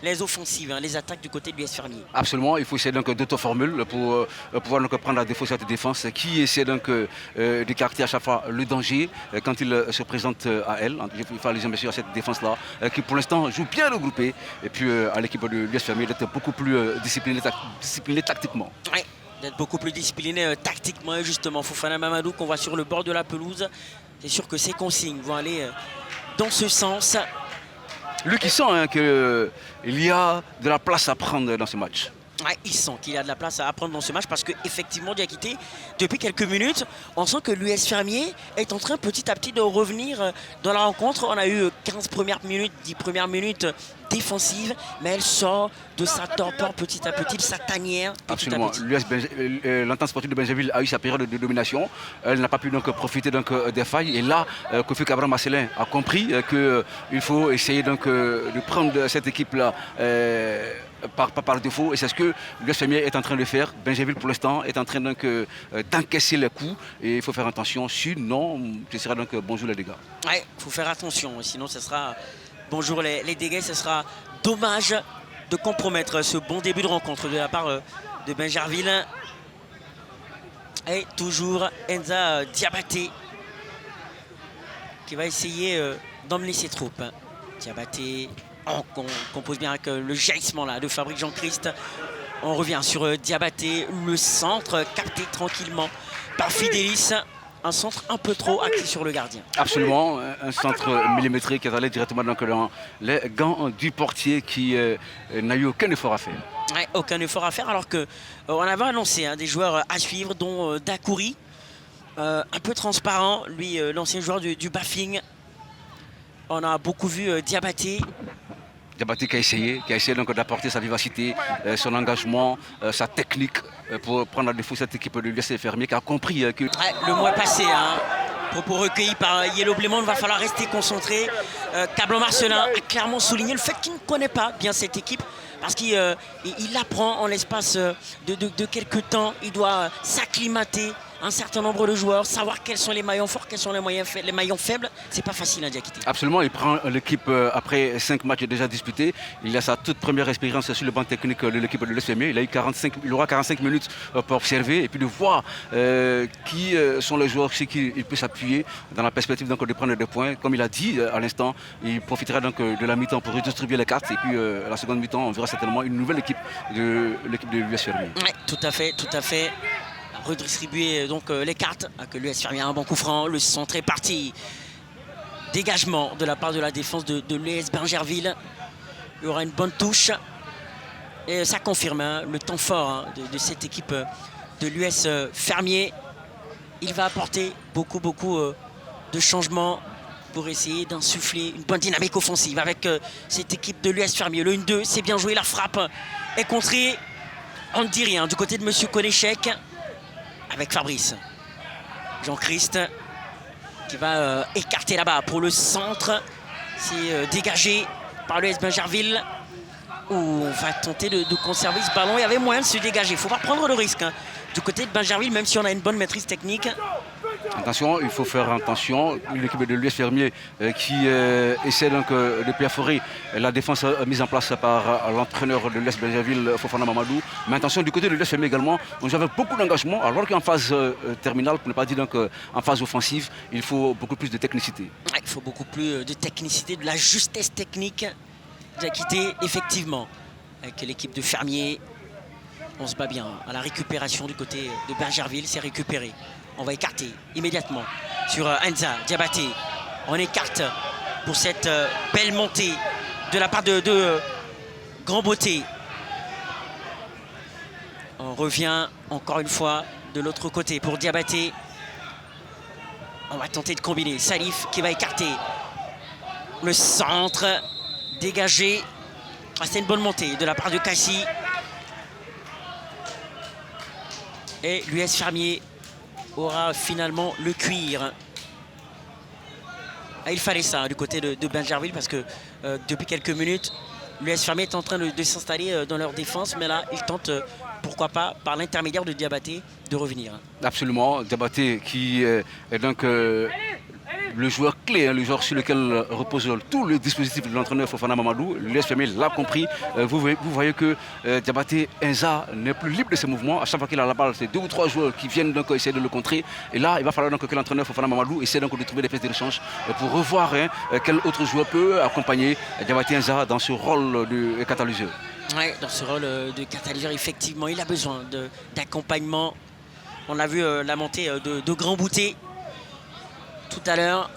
les offensives, hein, les attaques du côté de l'US Fermier. Absolument, il faut essayer donc d'autres formules pour pouvoir donc prendre la défausse cette défense qui essaie donc d'écarter à chaque fois le danger quand il se présente à elle. Il faut aller bien sûr à cette défense-là qui pour l'instant joue bien regroupée et puis à l'équipe de l'US Fermier d'être beaucoup plus disciplinée tactiquement. Ouais, d'être beaucoup plus discipliné tactiquement et justement. Fofana Mamadou qu'on voit sur le bord de la pelouse, c'est sûr que ces consignes vont aller dans ce sens. Lui qui sent hein, qu'il y a de la place à prendre dans ce match. Ouais, il sent qu'il y a de la place à prendre dans ce match parce qu'effectivement, Diakité, depuis quelques minutes, on sent que l'US Fermier est en train petit à petit de revenir dans la rencontre. On a eu 15 premières minutes, 10 premières minutes défensives, mais elle sort de sa torpeur petit à petit, de sa tanière. Absolument. L'entente sportive de Benjaville a eu sa période de domination. Elle n'a pas pu donc profiter donc, des failles. Et là, Kofi Cabral Marcelin a compris qu'il faut essayer donc, de prendre cette équipe-là. Par défaut, et c'est ce que l'US Fermier est en train de faire. Benjaville pour l'instant est en train d'encaisser les coups et il faut faire attention, sinon ce sera donc bonjour les dégâts. Oui, il faut faire attention, sinon ce sera bonjour les dégâts, ce sera dommage de compromettre ce bon début de rencontre de la part de Benjarville. Et toujours Enza Diabaté qui va essayer d'emmener ses troupes. Diabaté. On compose bien avec le jaillissement là, de Fabrice Jean-Christ. On revient sur Diabaté, le centre capté tranquillement par Fidélis. Un centre un peu trop axé sur le gardien. Absolument, un centre millimétré qui est allé directement dans les gants du portier qui n'a eu aucun effort à faire. Ouais, aucun effort à faire alors qu'on avait annoncé hein, des joueurs à suivre, dont Dakouri, un peu transparent, lui l'ancien joueur du Bafing. On a beaucoup vu Diabaté. Diabaté qui a essayé donc d'apporter sa vivacité, son engagement, sa technique pour prendre à défaut cette équipe de l'US Fermier qui a compris que... Ouais, le mois passé, hein, propos recueillis par Yellow Blémont, il va falloir rester concentré. Cablan Marcelin a clairement souligné le fait qu'il ne connaît pas bien cette équipe parce qu'il apprend en l'espace de quelques temps. Il doit s'acclimater un certain nombre de joueurs, savoir quels sont les maillons forts, quels sont les maillons faibles. C'est pas facile à Diakité. Absolument, il prend l'équipe après 5 matchs déjà disputés. Il a sa toute première expérience sur le banc technique de l'équipe de l'US Fermier. Il aura 45 minutes pour observer et puis de voir qui sont les joueurs sur qui il peut s'appuyer dans la perspective donc, de prendre des points. Comme il a dit à l'instant, il profitera donc de la mi-temps pour redistribuer les cartes et puis la seconde mi-temps, on verra certainement une nouvelle équipe de l'US Fermier. Oui, tout à fait, tout à fait. Redistribuer donc les cartes, que l'US Fermier a un bon coup franc, le centre est parti. Dégagement de la part de la défense de l'US Benjerville. Il y aura une bonne touche. Et ça confirme hein, le temps fort hein, de cette équipe de l'US Fermier. Il va apporter beaucoup de changements pour essayer d'insuffler une bonne dynamique offensive avec cette équipe de l'US Fermier. Le 1-2, c'est bien joué, la frappe est contrée. On ne dit rien du côté de M. Konéchek. Avec Fabrice Jean-Christ qui va écarter là-bas pour le centre. C'est dégagé par l'US Benjerville où on va tenter de conserver ce ballon. Il y avait moyen de se dégager. Il ne faut pas prendre le risque hein, du côté de Benjerville, même si on a une bonne maîtrise technique. Attention, il faut faire attention. L'équipe de l'US Fermier qui essaie donc de perforer la défense mise en place par l'entraîneur de l'US Benjerville, Fofana Mamadou. Mais attention, du côté de l'US Fermier également, on avait beaucoup d'engagement, alors qu'en phase terminale, pour ne pas dire donc en phase offensive, il faut beaucoup plus de technicité. Ouais, il faut beaucoup plus de technicité, de la justesse technique. Diakité, effectivement, avec l'équipe de Fermier, on se bat bien à la récupération du côté de Benjerville, c'est récupéré. On va écarter immédiatement sur Enza Diabaté. On écarte pour cette belle montée de la part de Grand Beauté. On revient encore une fois de l'autre côté pour Diabaté. On va tenter de combiner. Salif qui va écarter le centre dégagé. Ah, c'est une bonne montée de la part de Cassie. Et l'US Fermier aura finalement le cuir. Ah, il fallait ça du côté de Benjerville parce que depuis quelques minutes, l'US Fermier est en train de s'installer dans leur défense. Mais là, ils tentent, pourquoi pas, par l'intermédiaire de Diabaté, de revenir. Absolument. Diabaté qui est donc le joueur clé, hein, le joueur sur lequel repose tout le dispositif de l'entraîneur Fofana Mamadou. L'US Fermier l'a compris. Vous voyez que Diabaté Enza n'est plus libre de ses mouvements. À chaque fois qu'il a la balle, c'est 2 ou 3 joueurs qui viennent donc essayer de le contrer. Et là, il va falloir donc que l'entraîneur Fofana Mamadou essaie donc de trouver des pièces de rechange pour revoir quel autre joueur peut accompagner Diabaté Enza dans ce rôle de catalyseur. Oui, dans ce rôle de catalyseur, effectivement, il a besoin d'accompagnement. On a vu la montée de Grand Bouté tout à l'heure.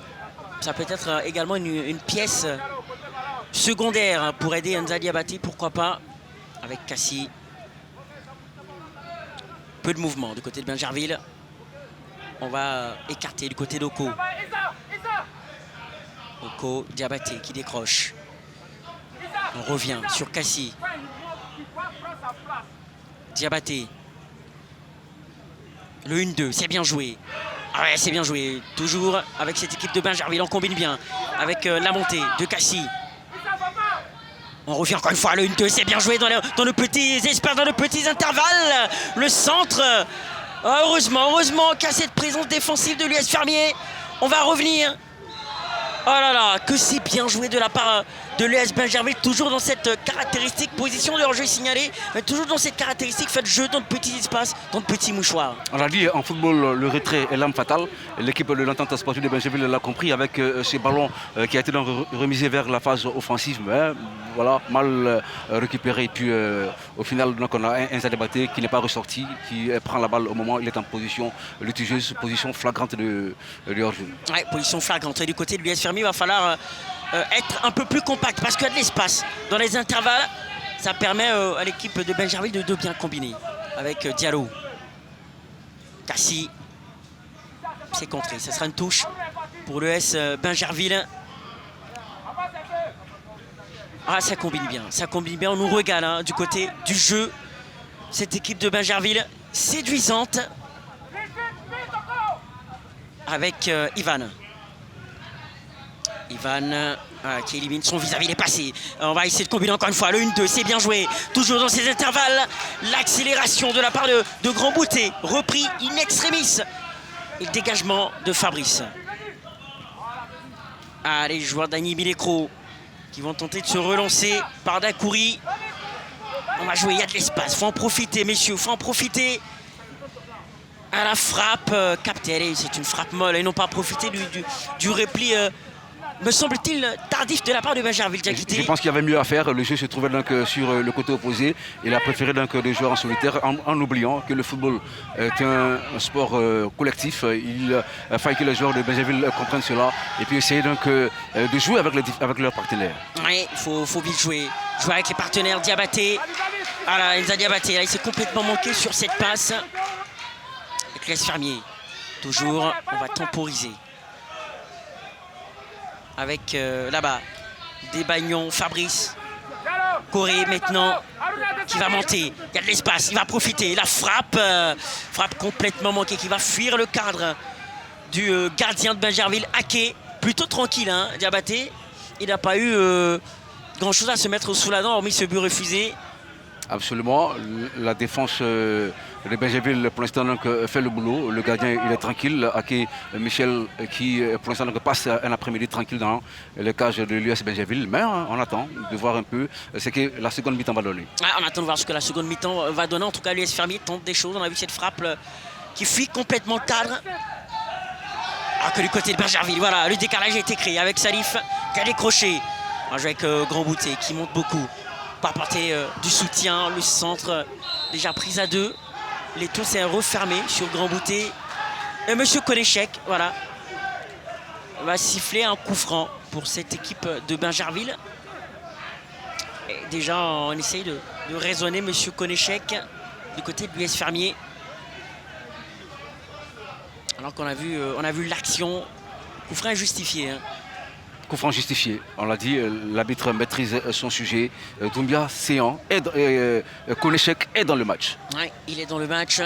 Ça peut être également une pièce secondaire pour aider Enza Diabaté, pourquoi pas, avec Cassie. Peu de mouvement du côté de Bingerville. On va écarter du côté d'Oko. Oko, Diabaté qui décroche. On revient sur Cassie. Diabaté. Le 1-2, c'est bien joué. Ah ouais, c'est bien joué. Toujours avec cette équipe de Bingerville, on combine bien avec la montée de Cassie. On revient encore une fois, le 1-2, c'est bien joué dans le petits espaces, dans le petits intervalles. Le centre. Ah, heureusement qu'à cette présence défensive de l'US Fermier, on va revenir. Oh là là, que c'est bien joué de la part de l'US Bingerville, toujours dans cette caractéristique position de hors-jeu signalé, mais toujours dans cette caractéristique fait de jeu dans de petits espaces, dans de petits mouchoirs. On l'a dit, en football, le retrait est l'arme fatale. L'équipe de l'entente sportive de Bingerville l'a compris avec ces ballons qui a été donc remisé vers la phase offensive, mais voilà, mal récupéré. Et puis au final, donc, on a un Diabaté qui n'est pas ressorti, qui prend la balle au moment où il est en position litigieuse, position flagrante de hors-jeu. Ouais, position flagrante. Et du côté de l'US Fermier, il va falloir être un peu plus compact parce qu'il y a de l'espace dans les intervalles. Ça permet à l'équipe de Bingerville de bien combiner avec Diallo. Cassie, c'est contré. Ça sera une touche pour l'US Bingerville. Ah, ça combine bien, on nous régale hein, du côté du jeu. Cette équipe de Bingerville séduisante avec Ivan. Ivan qui élimine son vis-à-vis, il est passé. On va essayer de combiner encore une fois. Le 1-2, c'est bien joué. Toujours dans ces intervalles. L'accélération de la part de Grand Bouté. Repris in extremis. Et le dégagement de Fabrice. Allez, les joueurs d'Annie Bilecro qui vont tenter de se relancer par Dakouri. On va jouer, il y a de l'espace. Il faut en profiter, messieurs. Il faut en profiter. À la frappe captée. C'est une frappe molle. Ils n'ont pas profité du repli. Me semble-t-il tardif de la part de Bingerville. Je pense qu'il y avait mieux à faire. Le jeu se trouvait donc sur le côté opposé. Il a préféré donc de jouer en solitaire en oubliant que le football est un sport collectif. Il a fallu que les joueurs de Bingerville comprennent cela et puis essayer donc de jouer avec leurs partenaires. Oui, il faut vite jouer. Jouer avec les partenaires. Diabaté. Voilà, Enza Diabaté. Là, il s'est complètement manqué sur cette passe. Avec l'US Fermier. Toujours, on va temporiser. Avec là-bas des Bagnons, Fabrice, Corée maintenant qui va monter, il y a de l'espace, il va profiter, la frappe complètement manquée qui va fuir le cadre du gardien de Bingerville, Ake, plutôt tranquille hein, Diabaté, il n'a pas eu grand chose à se mettre sous la dent hormis ce but refusé. Absolument, la défense de Bingerville pour l'instant fait le boulot. Le gardien il est tranquille. Ake Michel qui pour l'instant passe un après-midi tranquille dans les cages de l'US Bingerville. Mais on attend de voir un peu ce que la seconde mi-temps va donner. On attend de voir ce que la seconde mi-temps va donner. En tout cas l'US Fermier tente des choses. On a vu cette frappe qui fuit complètement le cadre. Alors que du côté de Bingerville, voilà, le décalage a été créé avec Salif qui a décroché. On joue avec Grand Bouté qui monte beaucoup. Pour apporter du soutien, le centre déjà pris à 2. Les tours s'est refermé sur Grand Bouté. Et Monsieur Konéchek, voilà, va siffler un coup franc pour cette équipe de Bingerville. Et déjà, on essaye de raisonner Monsieur Konéchek du côté de l'US Fermier. Alors qu'on a vu l'action, coup franc injustifié. Hein. Coup franc justifié, on l'a dit, l'arbitre maîtrise son sujet. Doumbia Séan, Konéchek est dans le match. Ouais, il est dans le match.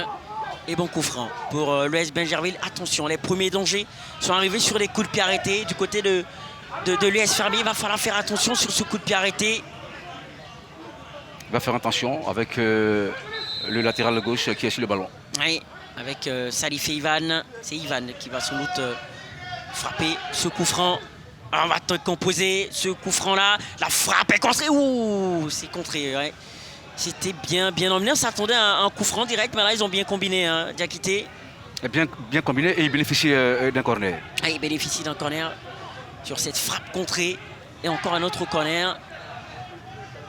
Et bon coup franc pour l'US Bingerville. Attention, les premiers dangers sont arrivés sur les coups de pied arrêtés. Du côté de l'US Fermier, il va falloir faire attention sur ce coup de pied arrêté. Il va faire attention avec le latéral gauche qui est sur le ballon. Oui, avec Salif et Ivan. C'est Ivan qui va sans doute frapper ce coup franc. On va te composer ce coup franc là. La frappe est contrée. Ouh, c'est contré. Ouais. C'était bien emmené. On s'attendait à un coup franc direct, mais là ils ont bien combiné. Hein, Diakité. Bien combiné et il bénéficie d'un corner. Ah, il bénéficie d'un corner sur cette frappe contrée. Et encore un autre corner.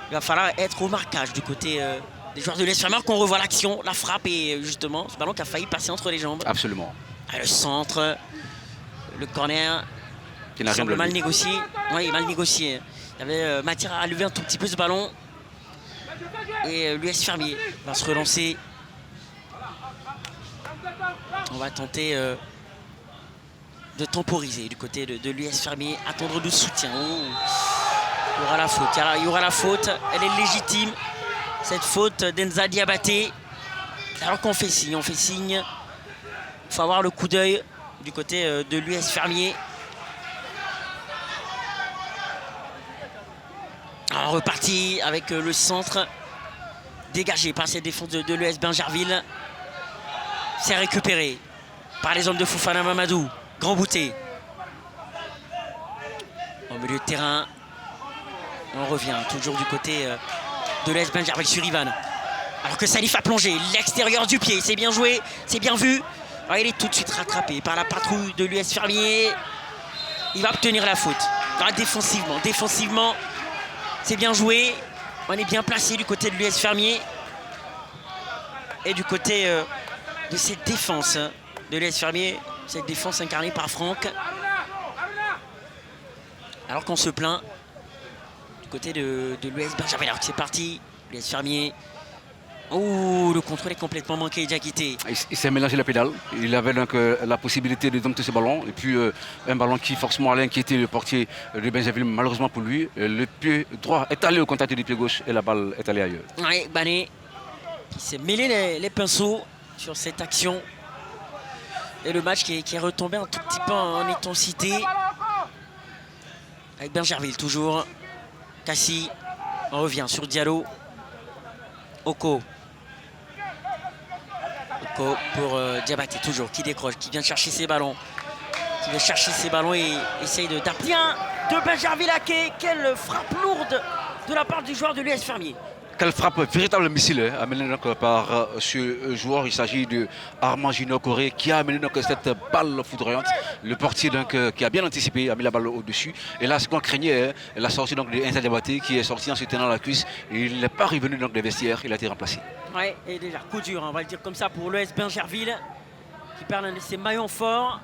Il va falloir être au marquage du côté des joueurs de l'US Fermier qu'on revoit l'action. La frappe et justement ce ballon qui a failli passer entre les jambes. Absolument. Ah, le centre, le corner. Qui n'a rien semble de mal lui. négocié. Oui, mal négocié. Il y avait matière à lever un tout petit peu ce ballon. Et l'US Fermier va se relancer. On va tenter de temporiser du côté de l'US Fermier. Attendre du soutien. Oh. Il y aura la faute. Il y aura la faute. Elle est légitime. Cette faute d'Enza Diabaté. Alors qu'on fait signe. On fait signe. Il faut avoir le coup d'œil du côté de l'US Fermier. Alors, reparti avec le centre dégagé par cette défense de l'US Bingerville. C'est récupéré par les hommes de Fofana Mamadou. Grand Bouté. Au milieu de terrain. On revient toujours du côté de l'US Bingerville sur Ivan. Alors que Salif a plongé l'extérieur du pied. C'est bien joué, c'est bien vu. Alors, il est tout de suite rattrapé par la patrouille de l'US Fermier. Il va obtenir la faute. Alors, défensivement, c'est bien joué. On est bien placé du côté de l'US Fermier. Et du côté de cette défense de l'US Fermier. Cette défense incarnée par Franck. Alors qu'on se plaint du côté de l'US Benjamin. Alors que c'est parti. L'US Fermier. Oh, le contrôle est complètement manqué. Diakité. Il s'est mélangé la pédale. Il avait donc la possibilité de dompter ce ballon. Et puis un ballon qui forcément allait inquiéter le portier de Benjamin. Malheureusement pour lui, le pied droit est allé au contact du pied gauche et la balle est allée ailleurs. Oui, Bané qui s'est mêlé les pinceaux sur cette action. Et le match qui est retombé un tout petit peu en intensité. Avec Bingerville toujours. Cassie. On revient sur Diallo. Oko. Oko pour Diabaté toujours. Qui décroche, qui vient chercher ses ballons. Qui vient chercher ses ballons et essaye de taper. Bien de Bingerville Aké. Quelle frappe lourde de la part du joueur de l'US Fermier. Quelle frappe, véritable missile amenée donc par ce joueur. Il s'agit de Armand Junior Corée qui a amené donc cette balle foudroyante. Le portier donc, qui a bien anticipé, a mis la balle au-dessus. Et là, ce qu'on craignait, la sortie donc de Enza Diabaté qui est sorti en se tenant la cuisse. Il n'est pas revenu donc des vestiaires, il a été remplacé. Ouais, et déjà, coup dur, on va le dire comme ça pour l'US Bingerville qui perd l'un de ses maillons forts.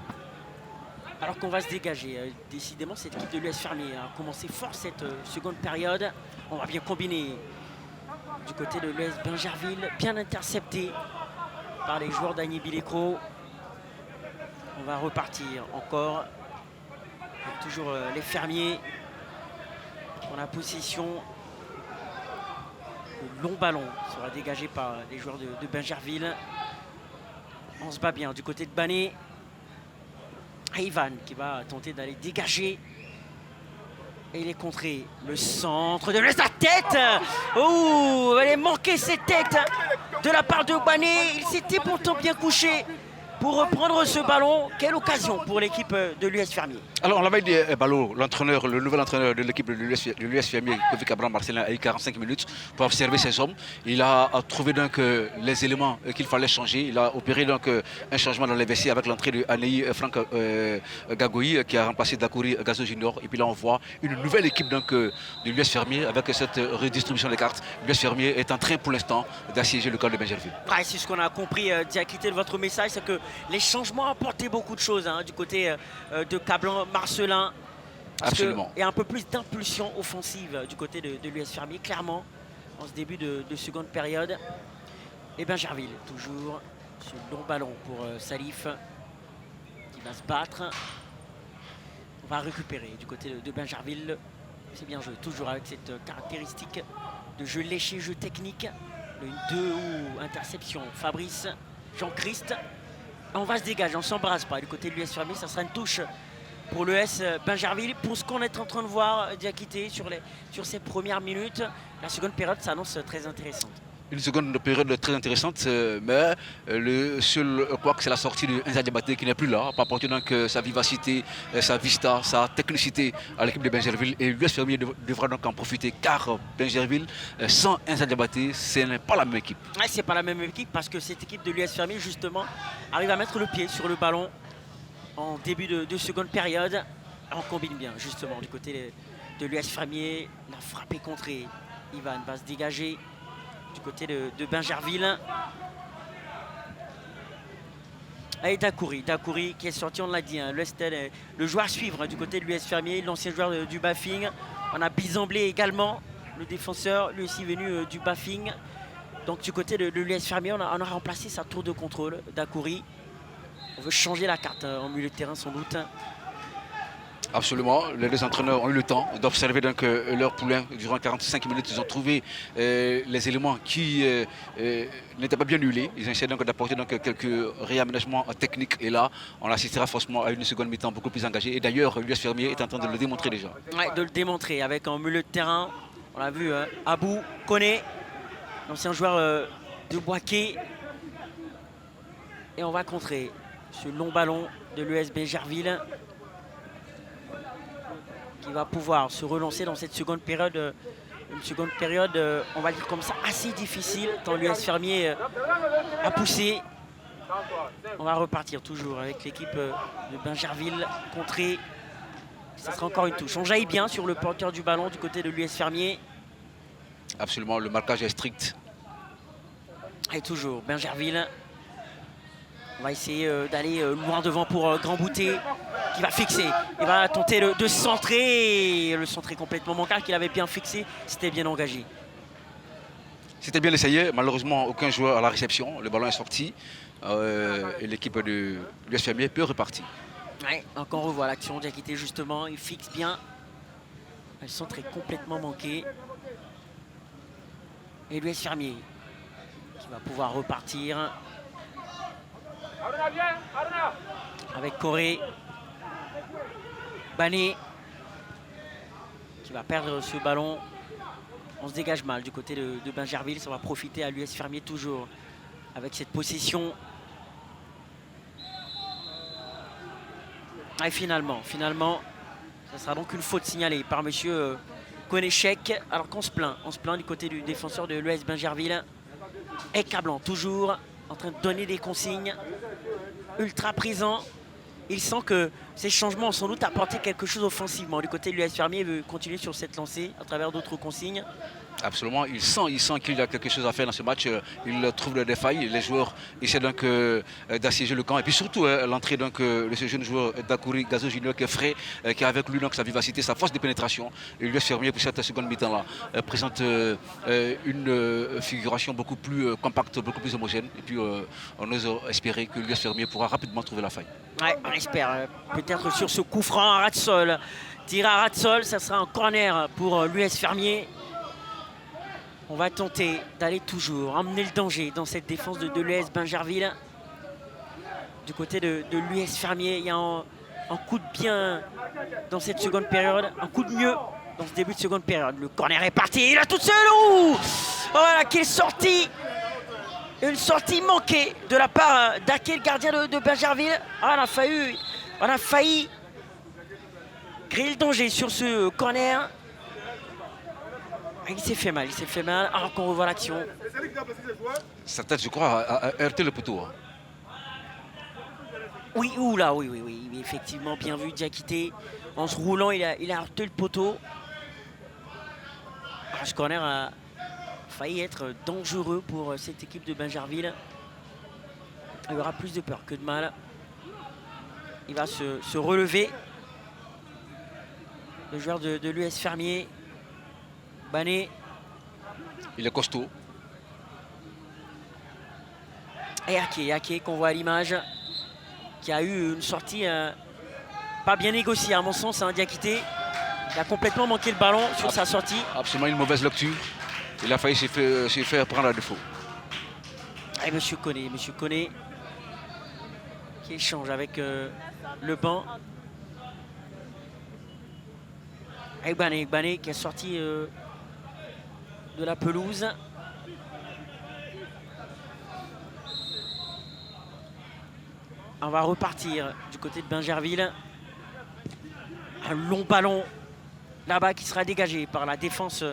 Alors qu'on va se dégager. Décidément, cette équipe de l'US Fermier a commencé fort cette seconde période. On va bien combiner du côté de l'US Bingerville, bien intercepté par les joueurs d'Agni Bilecro. On va repartir encore. Avec toujours les fermiers dans la possession. Le long ballon sera dégagé par les joueurs de Bingerville. On se bat bien du côté de Bané. Ivan qui va tenter d'aller dégager. Et il est contré. Le centre de la tête. Oh, elle est manquée cette tête de la part de Bané. Il s'était pourtant bien couché pour reprendre ce ballon. Quelle occasion pour l'équipe de l'US Fermier. Alors, on l'avait dit, Ballot, l'entraîneur, le nouvel entraîneur de l'équipe de l'US Fermier, Kofi Cabran Marcelin, a eu 45 minutes pour observer ses hommes. Il a trouvé donc les éléments qu'il fallait changer. Il a opéré donc un changement dans les vestiaires avec l'entrée de Anei Franck Gagoui qui a remplacé Dakouri Gazo Junior. Et puis là, on voit une nouvelle équipe donc, de l'US Fermier avec cette redistribution des cartes. L'US Fermier est en train pour l'instant d'assiéger le camp de Bingerville. Ouais, c'est ce qu'on a compris, Diakité, de votre message, c'est que les changements ont apporté beaucoup de choses du côté de Cablan, Marcelin. Absolument. Et un peu plus d'impulsion offensive du côté de l'US Fermier, clairement, en ce début de seconde période. Et Bingerville, toujours ce long ballon pour Salif, qui va se battre. On va récupérer du côté de Bingerville. C'est bien joué, toujours avec cette caractéristique de jeu léché, jeu technique. Le 2 ou interception, Fabrice, Jean-Christ. On va se dégager, on ne s'embrasse pas du côté de l'US Fermier. Ça sera une touche pour l'US Bingerville. Pour ce qu'on est en train de voir, Diakité, sur ces premières minutes, la seconde période s'annonce très intéressante. Une seconde période très intéressante, mais le seul quoi c'est la sortie de Enza Diabaté qui n'est plus là, pour apporter donc sa vivacité, sa vista, sa technicité à l'équipe de Benjerville. Et l'US Fermier devra donc en profiter car Benjerville, sans Enza Diabaté, ce n'est pas la même équipe. Ouais, c'est pas la même équipe parce que cette équipe de l'US Fermier, justement, arrive à mettre le pied sur le ballon en début de seconde période. On combine bien, justement, du côté de l'US Fermier. La frappe est contrée. Ivan va se dégager du côté de Benjerville. Et Dakouri qui est sorti, on l'a dit, hein, le joueur à suivre hein, du côté de l'US Fermier, l'ancien joueur du Bafing. On a Bizamblé également, le défenseur, lui aussi venu du Bafing. Donc du côté de l'US Fermier, on a remplacé sa tour de contrôle, Dakouri. On veut changer la carte hein, en milieu de terrain sans doute. Absolument, les deux entraîneurs ont eu le temps d'observer donc leur poulain durant 45 minutes. Ils ont trouvé les éléments qui n'étaient pas bien huilés. Ils ont essayé donc d'apporter donc quelques réaménagements techniques. Et là, on assistera forcément à une seconde mi-temps beaucoup plus engagée. Et d'ailleurs, l'US Fermier est en train de le démontrer déjà. Ouais, de le démontrer avec en milieu de terrain. On l'a vu, Abou Koné, l'ancien joueur de Boaké. Et on va contrer ce long ballon de l'US Benjerville, qui va pouvoir se relancer dans cette seconde période. Une seconde période, on va dire comme ça, assez difficile, tant l'US Fermier a poussé. On va repartir toujours avec l'équipe de Benjerville contrée. Ça sera encore une touche. On jaillit bien sur le porteur du ballon du côté de l'US Fermier. Absolument, le marquage est strict. Et toujours Benjerville. On va essayer d'aller loin devant pour Grand Bouté, qui va fixer. Il va tenter de centrer. Le centrer complètement manquant, qu'il avait bien fixé. C'était bien engagé. C'était bien essayé. Malheureusement, aucun joueur à la réception. Le ballon est sorti. Et l'équipe de l'US Fermier peut repartir. Ouais, donc on revoit l'action. Diakité, justement, il fixe bien. Le centre est complètement manqué. Et l'US Fermier qui va pouvoir repartir. Avec Corée. Bané qui va perdre ce ballon. On se dégage mal du côté de Benjerville. Ça va profiter à l'US Fermier toujours avec cette possession. Et finalement, ça sera donc une faute signalée par monsieur Konéchek. Alors qu'on se plaint du côté du défenseur de l'US Benjerville. Et Cablan toujours en train de donner des consignes, ultra présent. Il sent que ces changements ont sans doute apporté quelque chose offensivement. Du côté de l'US Fermier, il veut continuer sur cette lancée à travers d'autres consignes. Absolument, il sent qu'il y a quelque chose à faire dans ce match. Il trouve des failles. Les joueurs essaient donc d'assiéger le camp. Et puis surtout, l'entrée de ce jeune joueur Dakouri Gazo Junior qui est frais, qui a avec lui donc, sa vivacité, sa force de pénétration. Et l'US Fermier pour cette seconde mi-temps-là présente une figuration beaucoup plus compacte, beaucoup plus homogène. Et puis on ose espérer que l'US Fermier pourra rapidement trouver la faille. Ouais, on espère peut-être sur ce coup franc à ras de sol. Tiré à ras de sol, ça sera un corner pour l'US Fermier. On va tenter d'aller toujours emmener le danger dans cette défense de l'US Benjerville. Du côté de l'US Fermier, il y a un coup de bien dans cette seconde période, un coup de mieux dans ce début de seconde période. Le corner est parti, il a toute seule. Voilà, quelle sortie! Une sortie manquée de la part d'Ake, le gardien de Benjerville. Ah, on a failli créer le danger sur ce corner. Il s'est fait mal, alors qu'on revoit l'action. Sa tête, je crois, a heurté le poteau. Oui, oula, oui, effectivement, bien vu, Diakité. En se roulant, il a heurté le poteau. Alors, ce corner a failli être dangereux pour cette équipe de Benjerville. Il y aura plus de peur que de mal. Il va se relever. Le joueur de l'US Fermier. Bané. Il est costaud. Et Ake qu'on voit à l'image, qui a eu une sortie pas bien négociée à mon sens, hein, Diakité. Il a complètement manqué le ballon sur sa sortie. Absolument une mauvaise lecture. Il a failli se faire prendre à défaut. Et monsieur Koné qui échange avec le banc. Et Bané qui est sorti de la pelouse. On va repartir du côté de Bingerville. Un long ballon là-bas qui sera dégagé par la défense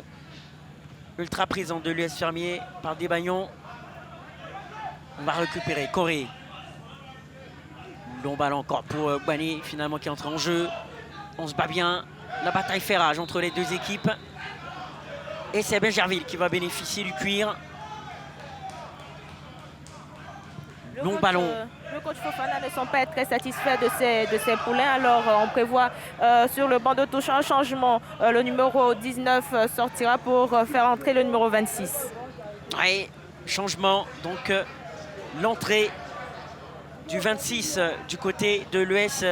ultra présente de l'US Fermier, par Desbagnons. On va récupérer Corée. Long ballon encore pour Gbani, finalement qui entre en jeu. On se bat bien. La bataille fait rage entre les deux équipes. Et c'est Bingerville qui va bénéficier du cuir. Long ballon. Le coach Fofana ne semble pas être très satisfait de ces poulains. Alors on prévoit sur le banc de touche un changement. Le numéro 19 sortira pour faire entrer le numéro 26. Oui, changement. Donc l'entrée du 26 du côté de l'US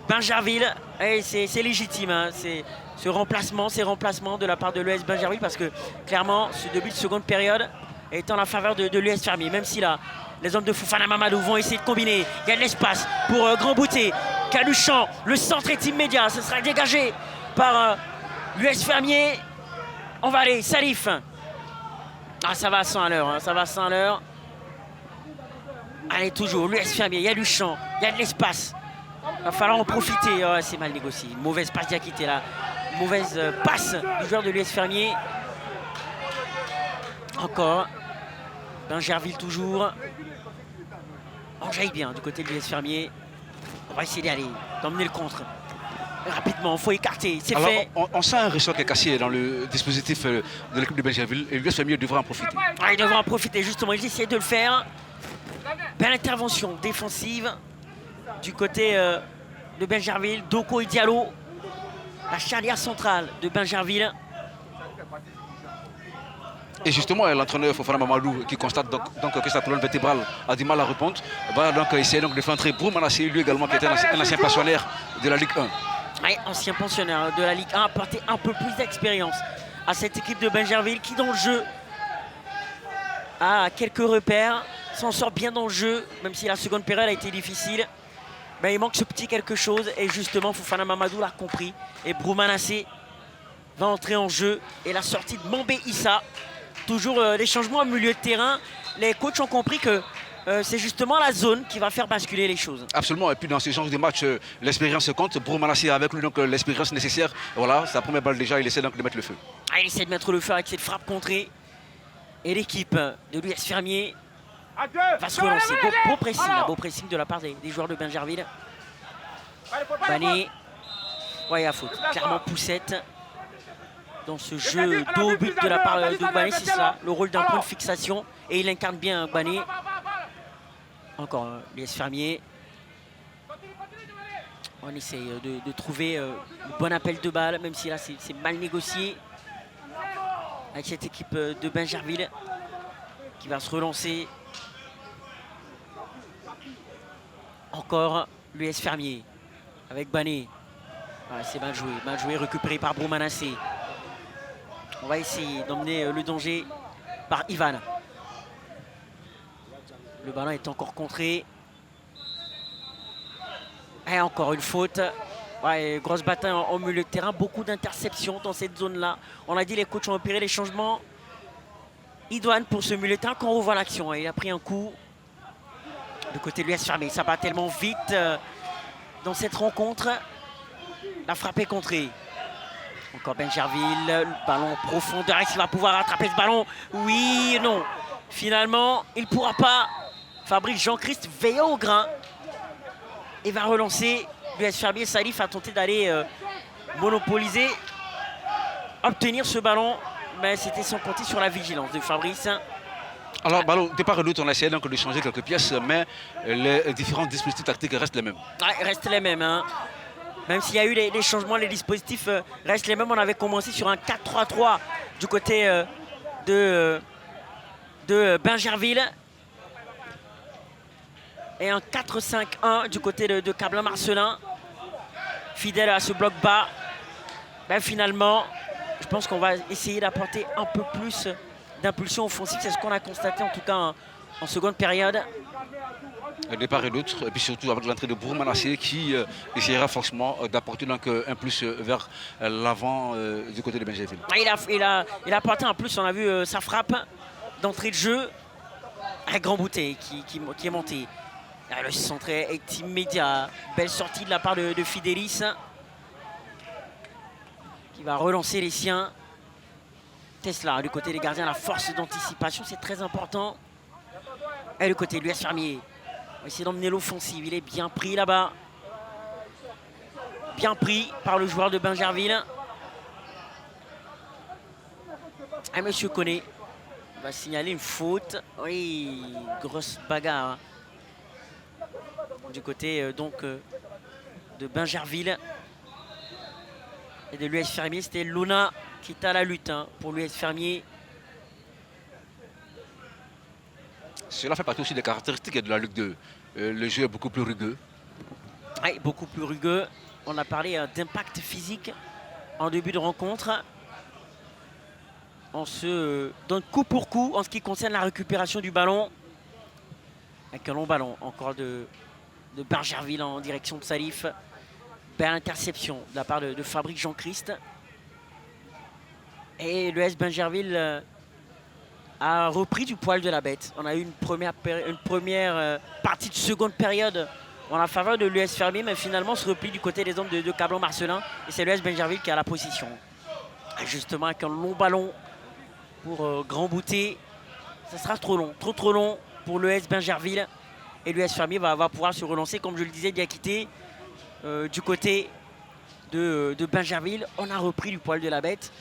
Bingerville. Et c'est légitime, hein. C'est ce remplacement, ces remplacements de la part de l'US Bingerville, parce que clairement ce début de seconde période est en la faveur de l'US Fermier, même si là les hommes de Fofana Mamadou vont essayer de combiner. Il y a de l'espace pour Grand Bouté. Caluchan, le centre est immédiat. Ce sera dégagé par l'US Fermier. On va aller, Salif. Ah, ça va à 100 à l'heure, hein. Ça va à 100 à l'heure. Allez, toujours, l'US Fermier, il y a du champ, il y a de l'espace. Il va falloir en profiter. Oh, c'est mal négocié. Une mauvaise passe d'Iakité là. Une mauvaise passe du joueur de l'US Fermier. Encore. Bingerville toujours. On jaillit bien du côté de l'US Fermier. On va essayer d'aller, d'emmener le contre. Rapidement, il faut écarter. C'est fait. On sent un ressort qui est cassé dans le dispositif de l'équipe de Bingerville. Et l'US Fermier devra en profiter. Ah, il devra en profiter, justement. Ils essaient de le faire. Belle intervention défensive du côté de Bingerville. Doko et Diallo. La charnière centrale de Bingerville. Et justement, l'entraîneur Fofana Mamadou, qui constate donc que sa colonne vertébrale a du mal à répondre, va donc essayer de faire entrer Brou Manassé, lui également qui était un ancien pensionnaire de la Ligue 1. Oui, ancien pensionnaire de la Ligue 1, apporter un peu plus d'expérience à cette équipe de Bingerville qui, dans le jeu, a quelques repères, s'en sort bien dans le jeu, même si la seconde période a été difficile. Mais il manque ce petit quelque chose et justement Fofana Mamadou l'a compris. Et Brou Manassé va entrer en jeu et la sortie de Mambé Issa. Toujours les changements au milieu de terrain. Les coachs ont compris que c'est justement la zone qui va faire basculer les choses. Absolument. Et puis dans ce genre de match, l'expérience compte. Brou Manassé avec lui donc l'expérience nécessaire. Voilà, sa première balle déjà, il essaie donc de mettre le feu. Ah, il essaie de mettre le feu avec cette frappe contrée. Et l'équipe de l'US Fermier va se relancer. Beau pressing de la part des joueurs de Bingerville. Bané. Ouais, il y a faute. Clairement poussette. Dans ce jeu dos au but de la part de Gbani, c'est ça, le rôle d'un point de fixation. Et il incarne bien Gbani. Encore l'US Fermier. On essaye de trouver le bon appel de balle, même si là c'est mal négocié. Avec cette équipe de Bingerville qui va se relancer. Encore l'US Fermier avec Bané. Ouais, c'est mal joué, récupéré par Brou Manassé. On va essayer d'emmener le danger par Ivan. Le ballon est encore contré. Et encore une faute. Ouais, grosse bataille en milieu de terrain. Beaucoup d'interceptions dans cette zone-là. On a dit les coachs ont opéré les changements idoines pour ce milieu de terrain. Quand on revoit l'action, il a pris un coup. Du côté de l'US Fermier, ça va tellement vite dans cette rencontre. La frappe est contrée. Encore Bingerville, le ballon en profondeur. Est-ce qu'il va pouvoir rattraper ce ballon? Oui, non. Finalement, il ne pourra pas. Fabrice Jean-Christ veille au grain. Et va relancer l'US Fermier. Salif a tenté d'aller monopoliser, obtenir ce ballon. Mais c'était sans compter sur la vigilance de Fabrice. Alors, ballon, de part et d'autre, on a essayé donc de changer quelques pièces, mais les différents dispositifs tactiques restent les mêmes. Ouais, restent les mêmes, hein. Même s'il y a eu les changements, les dispositifs restent les mêmes. On avait commencé sur un 4-3-3 du côté de Bingerville. Et un 4-5-1 du côté de Cablin-Marcelin. Fidèle à ce bloc bas. Ben, finalement, je pense qu'on va essayer d'apporter un peu plus d'impulsion offensive. C'est ce qu'on a constaté en tout cas en seconde période. De part et d'autre, et puis surtout avec l'entrée de Brou Manassé qui essaiera forcément d'apporter donc un plus vers l'avant du côté de Bingerville. Il a apporté un plus, on a vu sa frappe d'entrée de jeu avec Grand Boutet qui est monté. Ah, le centre est immédiat. Belle sortie de la part de Fidelis. Qui va relancer les siens. Tesla, du côté des gardiens, la force d'anticipation, c'est très important. Et du côté de l'US Fermier, on va essayer d'emmener l'offensive. Il est bien pris là-bas. Bien pris par le joueur de Bingerville. Et monsieur Koné va signaler une faute. Oui, grosse bagarre. Du côté de Bingerville. Et de l'US Fermier, c'était Luna qui est à la lutte pour l'US Fermier. Cela fait partie aussi des caractéristiques de la Ligue 2. Le jeu est beaucoup plus rugueux. Oui, beaucoup plus rugueux. On a parlé d'impact physique en début de rencontre. On se donne coup pour coup en ce qui concerne la récupération du ballon. Avec un long ballon encore de Bingerville en direction de Salif. Belle interception de la part de Fabrice Jean-Christ. Et l'US Bingerville a repris du poil de la bête. On a eu une première partie de seconde période en la faveur de l'US Fermier, mais finalement se replie du côté des hommes de Cablon-Marcelin. Et c'est l'US Bingerville qui a la position. Et justement avec un long ballon pour Grand Bouté. Ça sera trop long, trop long pour l'US Bingerville. Et l'US Fermier va pouvoir se relancer, comme je le disais, bien quitté. Du côté de Bingerville, on a repris du poil de la bête.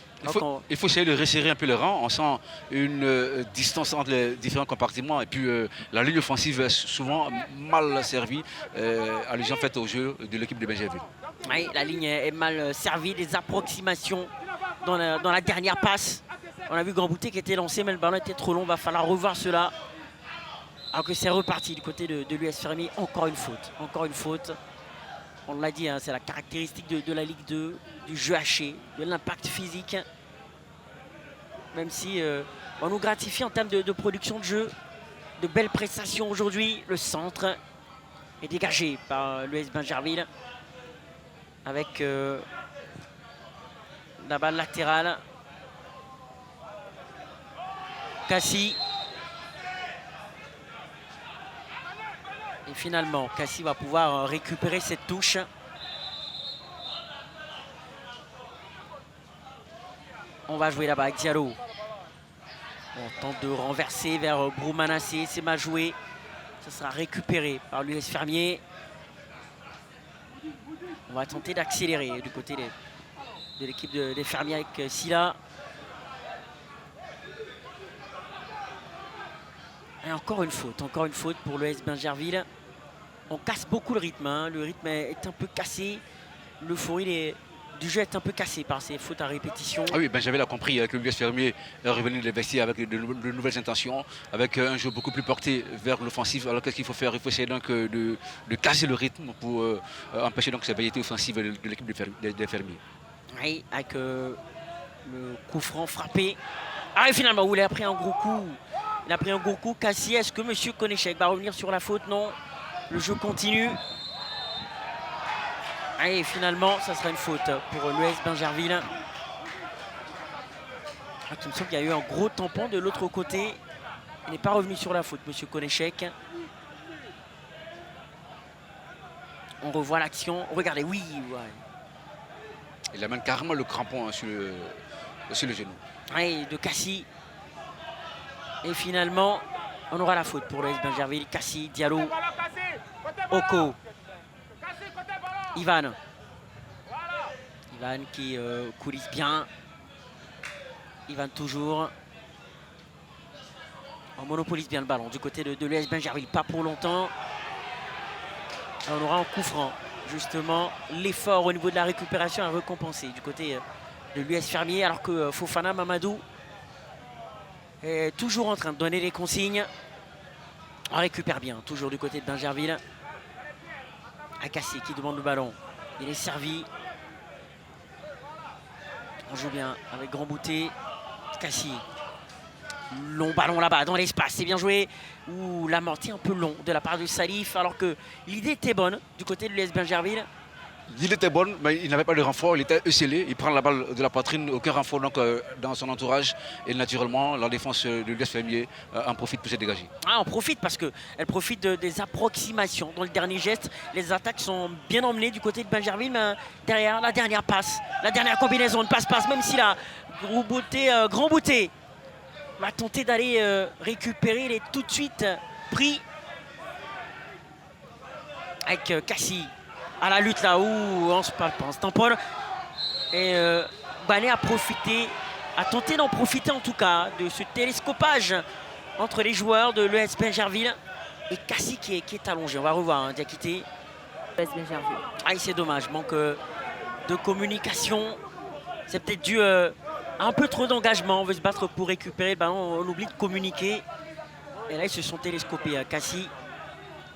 Il faut essayer de resserrer un peu les rangs. On sent une distance entre les différents compartiments. Et puis la ligne offensive est souvent mal servie, allusion faite au jeu de l'équipe de Bingerville. Oui, la ligne est mal servie. Des approximations dans la dernière passe. On a vu Gambouté qui était lancé, mais le ballon était trop long. Il va falloir revoir cela. Alors que c'est reparti du côté de l'US Fermier. Encore une faute. Encore une faute. On l'a dit, c'est la caractéristique de la Ligue 2, du jeu haché, de l'impact physique. Même si on nous gratifie en termes de production de jeu, de belles prestations aujourd'hui. Le centre est dégagé par l'US Bingerville avec la balle latérale. Cassie. Et finalement, Cassie va pouvoir récupérer cette touche. On va jouer là-bas avec Diallo. On tente de renverser vers Broumanassé. C'est mal joué. Ça sera récupéré par l'US Fermier. On va tenter d'accélérer du côté de l'équipe des Fermiers avec Silla. Et encore une faute pour l'US Bingerville. On casse beaucoup le rythme. Le rythme est un peu cassé. L'euphorie du jeu est un peu cassée par ces fautes à répétition. Ah oui, Bingerville a compris que l'US Fermier est revenu de vestiaires avec de nouvelles intentions, avec un jeu beaucoup plus porté vers l'offensive. Alors qu'est-ce qu'il faut faire? Il faut essayer donc de casser le rythme pour empêcher donc cette variété offensive de l'équipe des Fermiers. Oui, avec le coup franc frappé. Ah et finalement, il a pris un gros coup. Il a pris un gros coup. Cassie, est-ce que M. Konéchek va revenir sur la faute? Non. Le jeu continue. Et finalement, ça sera une faute pour l'US Bingerville. Il me semble qu'il y a eu un gros tampon de l'autre côté. Il n'est pas revenu sur la faute, M. Konéchek. On revoit l'action. Regardez, oui. Ouais. Il amène carrément le crampon sur le genou. Oui, de Cassie. Et finalement, on aura la faute pour l'US Bingerville. Cassie, Diallo, Oko, Ivan. Ivan qui coulisse bien. Ivan toujours. On monopolise bien le ballon du côté de l'US Bingerville. Pas pour longtemps. On aura un coup franc. Justement, l'effort au niveau de la récupération est récompensé du côté de l'US Fermier. Alors que Fofana Mamadou est toujours en train de donner les consignes. On récupère bien, toujours du côté de Bingerville. Akassi qui demande le ballon. Il est servi. On joue bien avec Grand Bouté. Akassi. Long ballon là-bas dans l'espace. C'est bien joué. L'amorti un peu long de la part de Salif. Alors que l'idée était bonne du côté de l'US Bingerville. Il était bon, mais il n'avait pas de renfort, il était scellé, il prend la balle de la poitrine, aucun renfort donc, dans son entourage. Et naturellement, la défense de l'US Fermier en profite pour se dégager. Ah, on profite parce qu'elle profite des approximations dans le dernier geste. Les attaques sont bien emmenées du côté de Bingerville, mais derrière, la dernière passe, la dernière combinaison de passe-passe, même si la Grand Bouté va tenter d'aller récupérer, il est tout de suite pris avec Cassie. À la lutte là où on se tamponne. Et Bané a profité, a tenté d'en profiter en tout cas de ce télescopage entre les joueurs de l'ES Bingerville et Cassie qui est allongé. On va revoir hein, Diakité. Ah, c'est dommage, manque de communication. C'est peut-être dû à un peu trop d'engagement. On veut se battre pour récupérer le ballon, on oublie de communiquer. Et là ils se sont télescopés. Cassie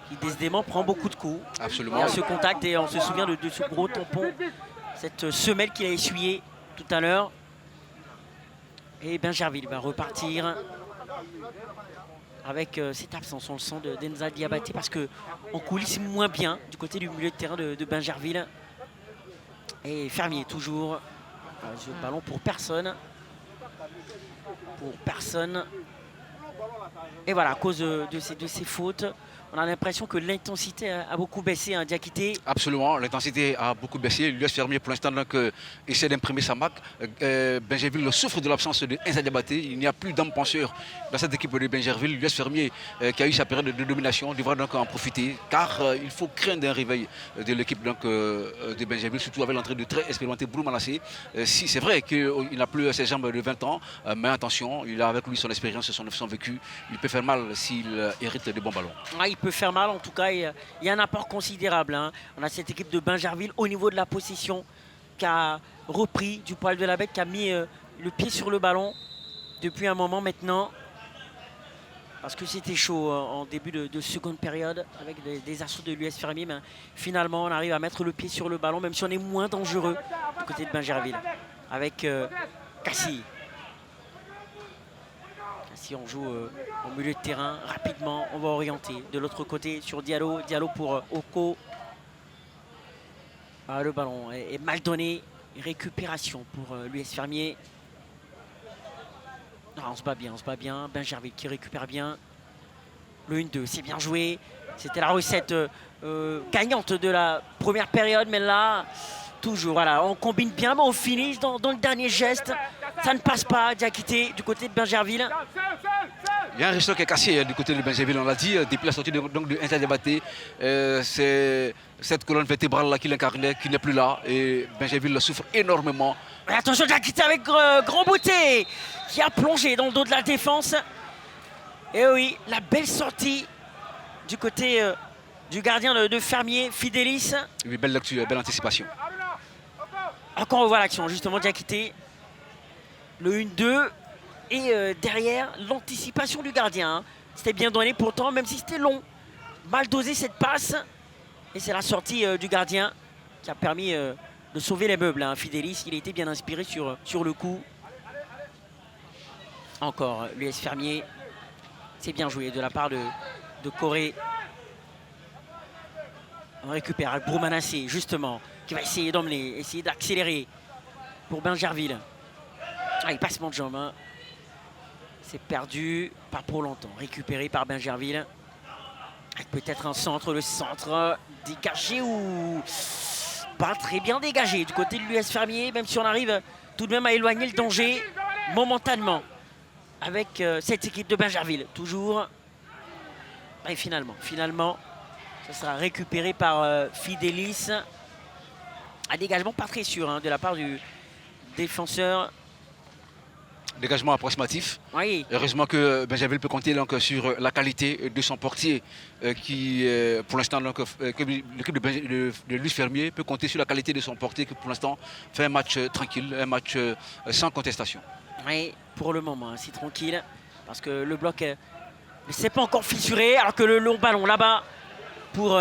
qui décidément prend beaucoup de coups. Absolument. Il y a ce contact et on se souvient de ce gros tampon, cette semelle qu'il a essuyée tout à l'heure. Et Bingerville va repartir avec cette absence, on le sent, d'Enza Diabaté parce qu'en coulisses moins bien du côté du milieu de terrain de Bingerville. Et Fermier toujours. Ce ballon pour personne. Pour personne. Et voilà, à cause de ces fautes, on a l'impression que l'intensité a beaucoup baissé, hein, Diakité. Absolument, l'intensité a beaucoup baissé. L'US Fermier, pour l'instant, essaie d'imprimer sa marque. Bingerville souffre de l'absence de Enza Diabaté. Il n'y a plus d'homme penseur dans cette équipe de Bingerville. L'US Fermier, qui a eu sa période de domination, devra donc en profiter, car il faut craindre un réveil de l'équipe de Bingerville, surtout avec l'entrée de très expérimenté Brou Manassé. Si c'est vrai qu'il n'a plus ses jambes de 20 ans, mais attention, il a avec lui son expérience, son vécu. Il peut faire mal s'il hérite de bons ballons. Ah, il peut faire mal, en tout cas, il y a un apport considérable. Hein. On a cette équipe de Bingerville au niveau de la possession qui a repris du poil de la bête, qui a mis le pied sur le ballon depuis un moment maintenant. Parce que c'était chaud en début de seconde période avec des assauts de l'US Fermier. Mais finalement, on arrive à mettre le pied sur le ballon, même si on est moins dangereux du côté de Bingerville. Avec Cassie. Si on joue en milieu de terrain, rapidement, on va orienter de l'autre côté sur Diallo. Diallo pour Oko. Ah, le ballon est mal donné. Récupération pour l'US Fermier. Ah, on se bat bien. Bingerville qui récupère bien. Le 1-2, c'est bien joué. C'était la recette gagnante de la première période, mais là, toujours, voilà, on combine bien, mais on finit dans le dernier geste. Ça ne passe pas, Diakité, du côté de Bingerville. Il y a un ressort qui est cassé du côté de Bingerville, on l'a dit, depuis la sortie de Enza Diabaté. C'est cette colonne vertébrale là qui l'incarnait, qui n'est plus là. Et Bingerville souffre énormément. Mais attention, Diakité avec Grand Bouté qui a plongé dans le dos de la défense. Et oui, la belle sortie du côté du gardien de Fermier, Fidélis. Oui, belle lecture, belle anticipation. Encore on voit l'action, justement, Diakité. Le 1-2. Et derrière, l'anticipation du gardien. Hein. C'était bien donné pourtant, même si c'était long. Mal dosé cette passe. Et c'est la sortie du gardien qui a permis de sauver les meubles. Hein. Fidélis, il a été bien inspiré sur le coup. Encore l'US Fermier. C'est bien joué de la part de Corée. On récupère Brou Manassé, justement, qui va essayer d'emmener, essayer d'accélérer pour Bingerville. Ah, il passe mon jambe. Hein. C'est perdu, pas pour longtemps. Récupéré par Bingerville. Avec peut-être un centre, le centre dégagé ou pas très bien dégagé du côté de l'US Fermier, même si on arrive tout de même à éloigner le danger momentanément avec cette équipe de Bingerville. Toujours. Et finalement, ça sera récupéré par Fidélis. Un dégagement pas très sûr hein, de la part du défenseur. Dégagement approximatif. Oui. Heureusement que Bingerville peut compter donc, sur la qualité de son portier qui, pour l'instant, l'équipe de l'US Fermier peut compter sur la qualité de son portier qui, pour l'instant, fait un match tranquille, un match sans contestation. Oui, pour le moment, c'est tranquille parce que le bloc ne s'est pas encore fissuré alors que le long ballon là-bas pour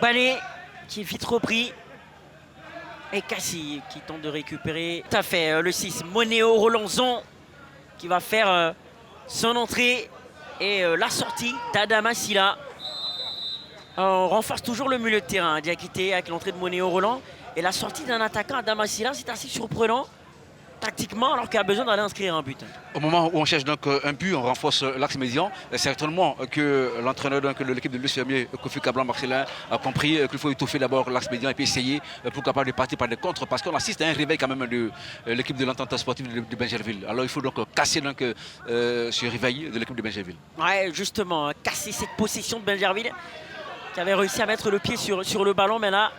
Bané qui est vite repris. Et Cassie qui tente de récupérer. Tout à fait, le 6, Monéo Rolanzon qui va faire son entrée. Et la sortie d'Adama Silla. On renforce toujours le milieu de terrain. Diakité avec l'entrée de Monéo Roland et la sortie d'un attaquant, Adam Assila, c'est assez surprenant tactiquement alors qu'il a besoin d'aller inscrire un but. Au moment où on cherche donc un but, on renforce l'axe médian. Certainement que l'entraîneur de l'équipe de Luis Fermier, Kofi Cablan Marcelin, a compris qu'il faut étoffer d'abord l'axe médian et puis essayer pourquoi pas de partir par des contres parce qu'on assiste à un réveil quand même de l'équipe de l'entente sportive de Bingerville. Alors il faut donc casser donc, ce réveil de l'équipe de Bingerville. Ouais, justement, casser cette possession de Bingerville qui avait réussi à mettre le pied sur le ballon, mais là,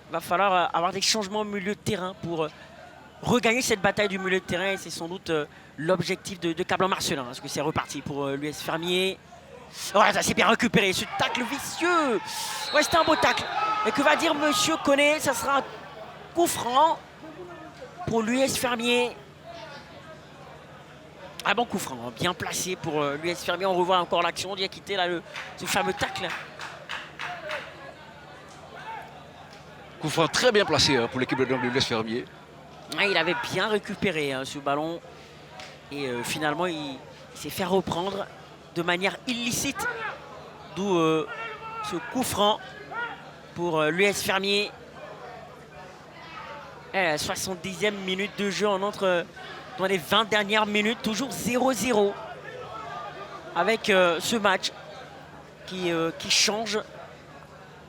il va falloir avoir des changements au milieu de terrain pour regagner cette bataille du milieu de terrain et c'est sans doute l'objectif de Cablan Marcelin. Parce que c'est reparti pour l'US Fermier. Ouais, ça s'est bien récupéré, ce tacle vicieux. Ouais, c'était un beau tacle. Et que va dire Monsieur Koné? Ça sera un coup franc pour l'US Fermier. Un bon coup franc, hein, bien placé pour l'US Fermier. On revoit encore l'action Diakité, là, ce fameux tacle. Coup franc très bien placé pour l'équipe de l'US Fermier. Ouais, il avait bien récupéré ce ballon et finalement il s'est fait reprendre de manière illicite. D'où ce coup franc pour l'US Fermier. Et la 70e minute de jeu, on entre dans les 20 dernières minutes, toujours 0-0 avec ce match qui change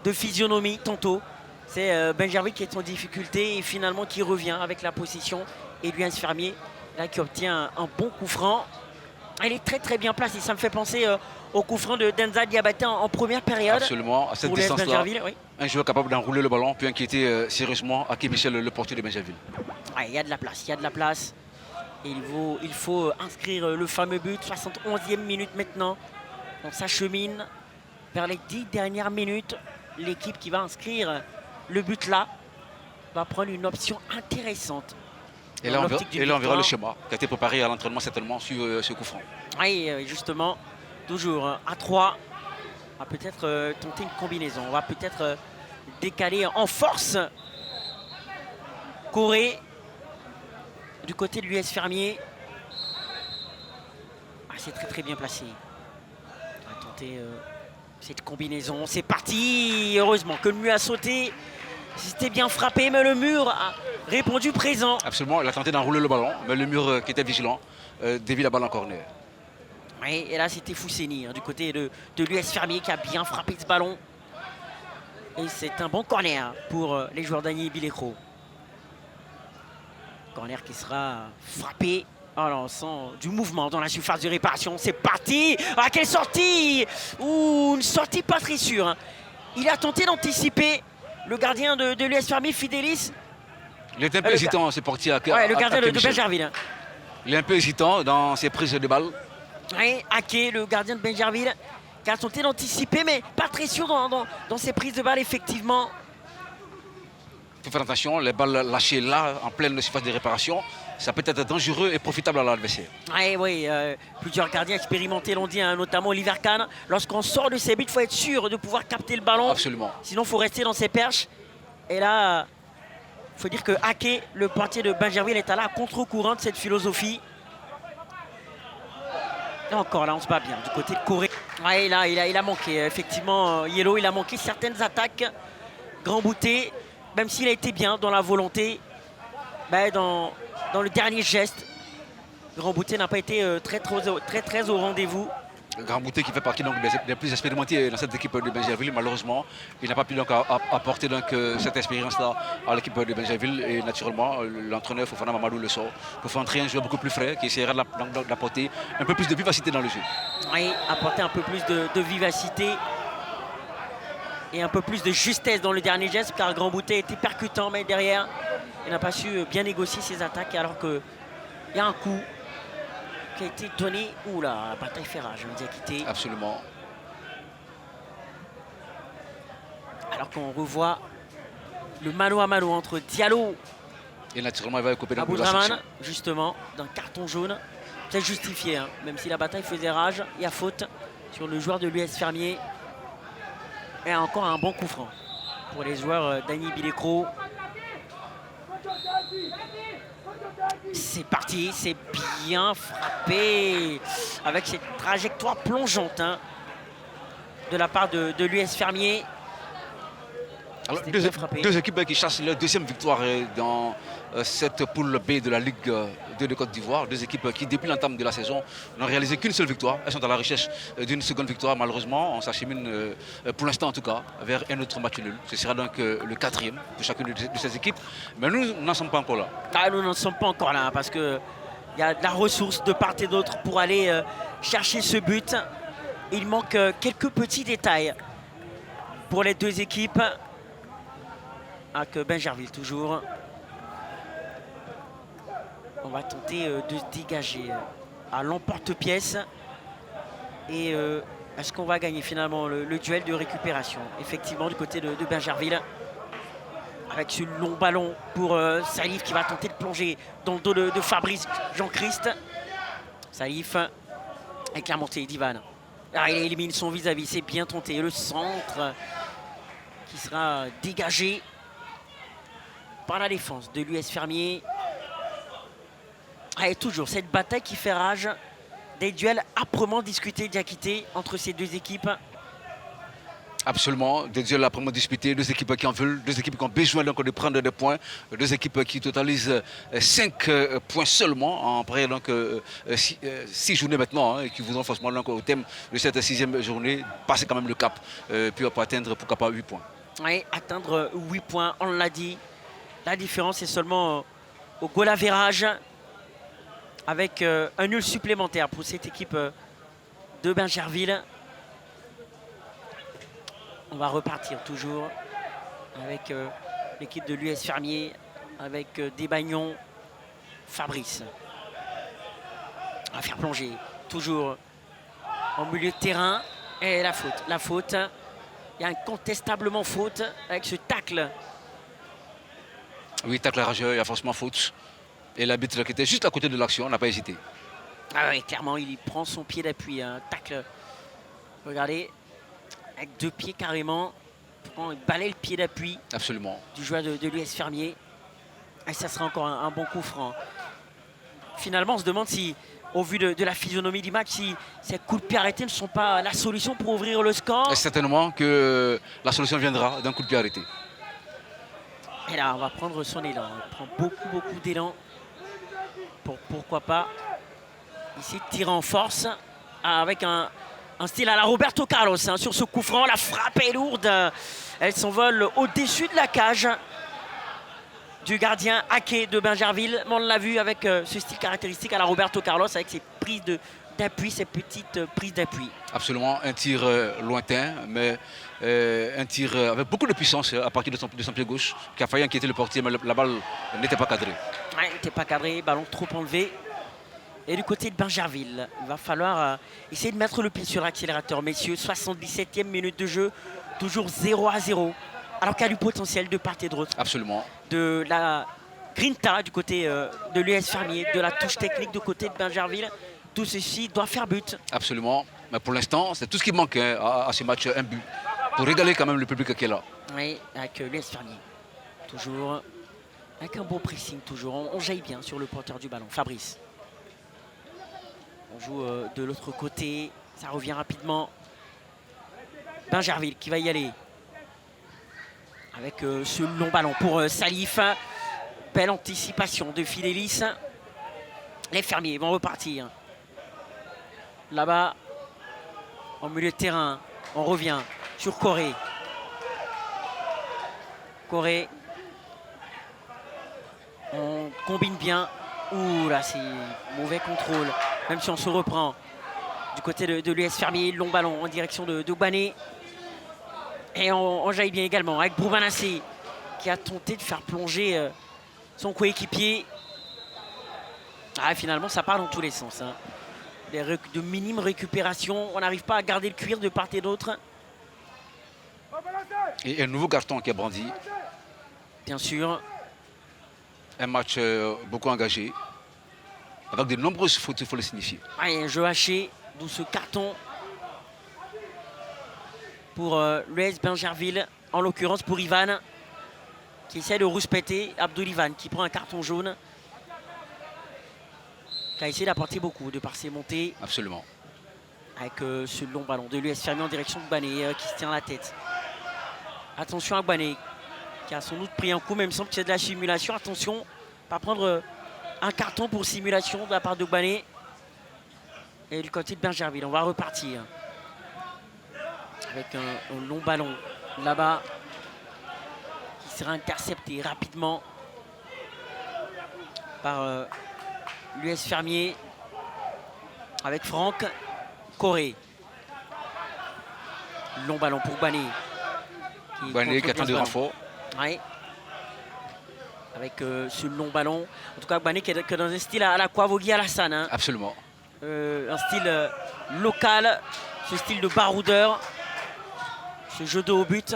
de physionomie tantôt. C'est Bingerville qui est en difficulté et finalement qui revient avec la possession. Et l'US Fermier là, qui obtient un bon coup franc. Elle est très très bien placée. Ça me fait penser au coup franc de Denza Diabaté en première période. Absolument, à cette distance-là, oui. Un joueur capable d'enrouler le ballon peut inquiéter sérieusement Aki Michel, le portier de Bingerville. Ouais, il y a de la place, il y a de la place. Et il faut inscrire le fameux but. 71e minute maintenant. On s'achemine vers les 10 dernières minutes. L'équipe qui va inscrire le but là va prendre une option intéressante. Et là, on verra le schéma qui a été préparé à l'entraînement certainement sur ce coup franc. Oui, justement, toujours à 3. On va peut-être tenter une combinaison. On va peut-être décaler en force Corée du côté de l'US Fermier. Ah, c'est très très bien placé. On va tenter cette combinaison. C'est parti. Heureusement que le mur a sauté. C'était bien frappé, mais le mur a répondu présent. Absolument, il a tenté d'enrouler le ballon, mais le mur qui était vigilant dévie la balle en corner. Oui, et là c'était Fousseni du côté de l'US Fermier qui a bien frappé ce ballon. Et c'est un bon corner pour les joueurs d'Agny Bilecro. Corner qui sera frappé. Alors on sent du mouvement dans la surface de réparation. C'est parti. Ah, quelle sortie! Ouh, une sortie pas très sûre. Hein. Il a tenté d'anticiper. Le gardien de l'US Fermier, Fidélis. Il est un peu hésitant, c'est parti à ouais, le gardien de Bingerville. Il est un peu hésitant dans ses prises de balles. Oui, Ake, le gardien de Bingerville, qui a tenté d'anticiper, mais pas très sûr dans ses prises de balles, effectivement. Il faut faire attention, les balles lâchées là, en pleine surface de réparation, ça peut être dangereux et profitable à l'adversaire. Oui, plusieurs gardiens expérimentés l'ont dit, hein, notamment Oliver Kahn. Lorsqu'on sort de ses buts, il faut être sûr de pouvoir capter le ballon. Absolument. Sinon, il faut rester dans ses perches. Et là, il faut dire que Ake, le portier de Bingerville, est allé à contre-courant de cette philosophie. Et encore là, on se bat bien du côté de Corée. Ouais, là, il a manqué, effectivement, Yellow, il a manqué certaines attaques. Grand Bouté, même s'il a été bien dans la volonté, dans le dernier geste, Grand Bouté n'a pas été très au rendez-vous. Grand Bouté qui fait partie donc, des plus expérimentés dans cette équipe de Bingerville, malheureusement, il n'a pas pu donc, apporter donc, cette expérience-là à l'équipe de Bingerville. Et naturellement, l'entraîneur Fofana Mamadou le sort pour faire entrer un joueur beaucoup plus frais qui essaiera d'apporter un peu plus de vivacité dans le jeu. Oui, apporter un peu plus de vivacité et un peu plus de justesse dans le dernier geste, car Grand Bouté était percutant, mais derrière, il n'a pas su bien négocier ses attaques, alors qu'il y a un coup qui a été donné. Ouh là, la bataille fait rage, on dit à quitter. Absolument. Alors qu'on revoit le mano à mano entre Diallo et naturellement, il va couper dans la sanction. Justement, d'un carton jaune. C'est justifié, hein. Même si la bataille faisait rage, il y a faute sur le joueur de l'US Fermier. Et encore un bon coup franc pour les joueurs d'Agny Bilecro. C'est parti, c'est bien frappé avec cette trajectoire plongeante. Hein. de la part de l'US Fermier. Alors, deux équipes qui chassent leur deuxième victoire dans cette poule B de la Ligue 2 de Côte d'Ivoire. Deux équipes qui, depuis l'entame de la saison, n'ont réalisé qu'une seule victoire. Elles sont à la recherche d'une seconde victoire. Malheureusement, on s'achemine, pour l'instant en tout cas, vers un autre match nul. Ce sera donc le quatrième de chacune de ces équipes. Mais nous n'en sommes pas encore là. Ah, nous n'en sommes pas encore là parce qu'il y a de la ressource de part et d'autre pour aller chercher ce but. Il manque quelques petits détails pour les deux équipes. Avec Bingerville toujours. On va tenter de se dégager à l'emporte-pièce. Et est-ce qu'on va gagner finalement le duel de récupération? Effectivement, du côté de Bingerville. Avec ce long ballon pour Salif qui va tenter de plonger dans le dos de Fabrice Jean-Christ. Salif avec la montée d'Ivan. Ah, il élimine son vis-à-vis, c'est bien tenté. Le centre qui sera dégagé par la défense de l'US Fermier. Et toujours cette bataille qui fait rage. Des duels âprement discutés, Diakité, entre ces deux équipes. Absolument, des duels âprement disputés, deux équipes qui en veulent, deux équipes qui ont besoin donc de prendre des points, deux équipes qui totalisent 5 points seulement après donc 6 journées maintenant, et qui voudront forcément donc, au thème de cette 6e journée passer quand même le cap, puis pour atteindre pourquoi pas 8 points. Oui, atteindre 8 points, on l'a dit. La différence est seulement au goal average avec un nul supplémentaire pour cette équipe de Bingerville. On va repartir toujours avec l'équipe de l'US Fermier, avec Desbagnons, Fabrice. On va faire plonger, toujours en milieu de terrain. Et la faute, il y a incontestablement faute avec ce tacle. Oui, tacle rageux, il y a forcément faute. Et l'arbitre qui était juste à côté de l'action n'a pas hésité. Ah oui, clairement, il prend son pied d'appui. Un tacle, regardez, avec 2 pieds carrément. Il balaye le pied d'appui. Absolument. Du joueur de l'US Fermier. Et ça sera encore un bon coup franc. Finalement, on se demande si, au vu de la physionomie du match, si ces coups de pied arrêtés ne sont pas la solution pour ouvrir le score. Et certainement que la solution viendra d'un coup de pied arrêté. Et là, on va prendre son élan. Il prend beaucoup d'élan. Pourquoi pas ici tirer en force avec un style à la Roberto Carlos sur ce coup franc. La frappe est lourde. Elle s'envole au-dessus de la cage du gardien Ake de Bingerville. On l'a vu avec ce style caractéristique à la Roberto Carlos, avec ses prises d'appui, ces petites prises d'appui. Absolument, un tir lointain, mais un tir avec beaucoup de puissance à partir de son pied gauche, qui a failli inquiéter le portier, mais la balle n'était pas cadrée. Ouais, n'était pas cadré, ballon trop enlevé. Et du côté de Bingerville, il va falloir essayer de mettre le pied sur l'accélérateur, messieurs. 77e minute de jeu, toujours 0-0. Alors qu'il y a du potentiel de part et d'autre. Absolument. De la grinta du côté de l'US Fermier, de la touche technique du côté de Bingerville. Tout ceci doit faire but. Absolument. Mais pour l'instant, c'est tout ce qui manque à ce match, un but. Pour régaler quand même le public qui est là. Oui, avec l'US Fermier. Toujours avec un bon pressing, toujours. On jaillit bien sur le porteur du ballon, Fabrice. On joue de l'autre côté. Ça revient rapidement. Bingerville qui va y aller. Avec ce long ballon pour Salif. Belle anticipation de Fidélis. Les Fermiers vont repartir. Là-bas, en milieu de terrain, on revient sur Corée. Corée. On combine bien. Ouh là, c'est mauvais contrôle. Même si on se reprend du côté de l'US Fermier. Long ballon en direction de Bané. Et on jaillit bien également avec Broubanassé qui a tenté de faire plonger son coéquipier. Ah, finalement, ça part dans tous les sens. Hein. De minimes récupérations. On n'arrive pas à garder le cuir de part et d'autre. Et un nouveau carton qui est brandi. Bien sûr. Un match beaucoup engagé. Avec de nombreuses fautes, il faut le signifier. Ah, et un jeu haché, d'où ce carton pour l'US Bingerville, en l'occurrence pour Ivan, qui essaie de rouspéter Abdoul Ivan, qui prend un carton jaune, qui a essayé d'apporter beaucoup de par ses montées. Absolument. avec ce long ballon de l'US Fermier en direction de Bané qui se tient la tête. Attention à Bané qui a sans doute pris un coup, mais il me semble que c'est de la simulation. Attention, pas prendre un carton pour simulation de la part de Bané. Et du côté de Bingerville, on va repartir avec un long ballon là-bas qui sera intercepté rapidement par l'US Fermier avec Franck Corée. Long ballon pour Bané. Bané qui attend des renforts. Oui. Avec ce long ballon. En tout cas, Bané qui est dans un style à la Kwavogi Alassane. Hein. Absolument. Un style local, ce style de baroudeur, ce jeu de haut but.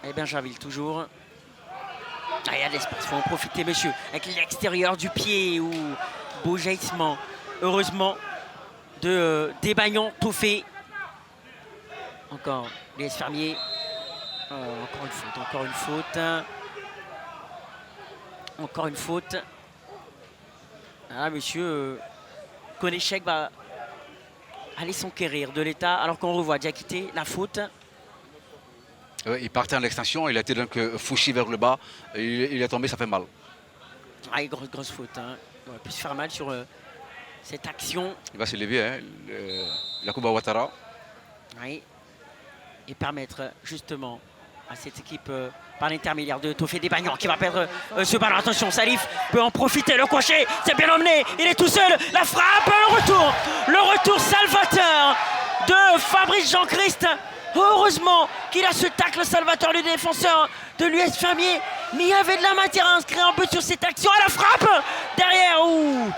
Et Bingerville toujours. Ah, il y a de l'espace, il faut en profiter, monsieur. Avec l'extérieur du pied ou beau jaillissement. Heureusement, de Desbagnon, tout fait. Encore l'US Fermier. Encore une faute, encore une faute. Encore une faute. Ah, monsieur Konéchek va aller s'enquérir de l'état alors qu'on revoit Diakité, la faute. Il partait en extension, il a été donc fauché vers le bas, il est tombé, ça fait mal. Ah, grosse faute. Hein. Il aurait pu se faire mal sur cette action. Il va se lever, hein, Yakuba Ouattara. Oui. Et permettre justement à cette équipe par l'intermédiaire de Tofé Desbagnon qui va perdre ce ballon. Attention, Salif peut en profiter, le crochet, c'est bien emmené, il est tout seul, la frappe, le retour salvateur de Fabrice Jean-Christ. Heureusement qu'il a ce tacle salvateur, le défenseur de l'US Fermier, mais il y avait de la matière à inscrire un peu sur cette action. À la frappe derrière, ouh,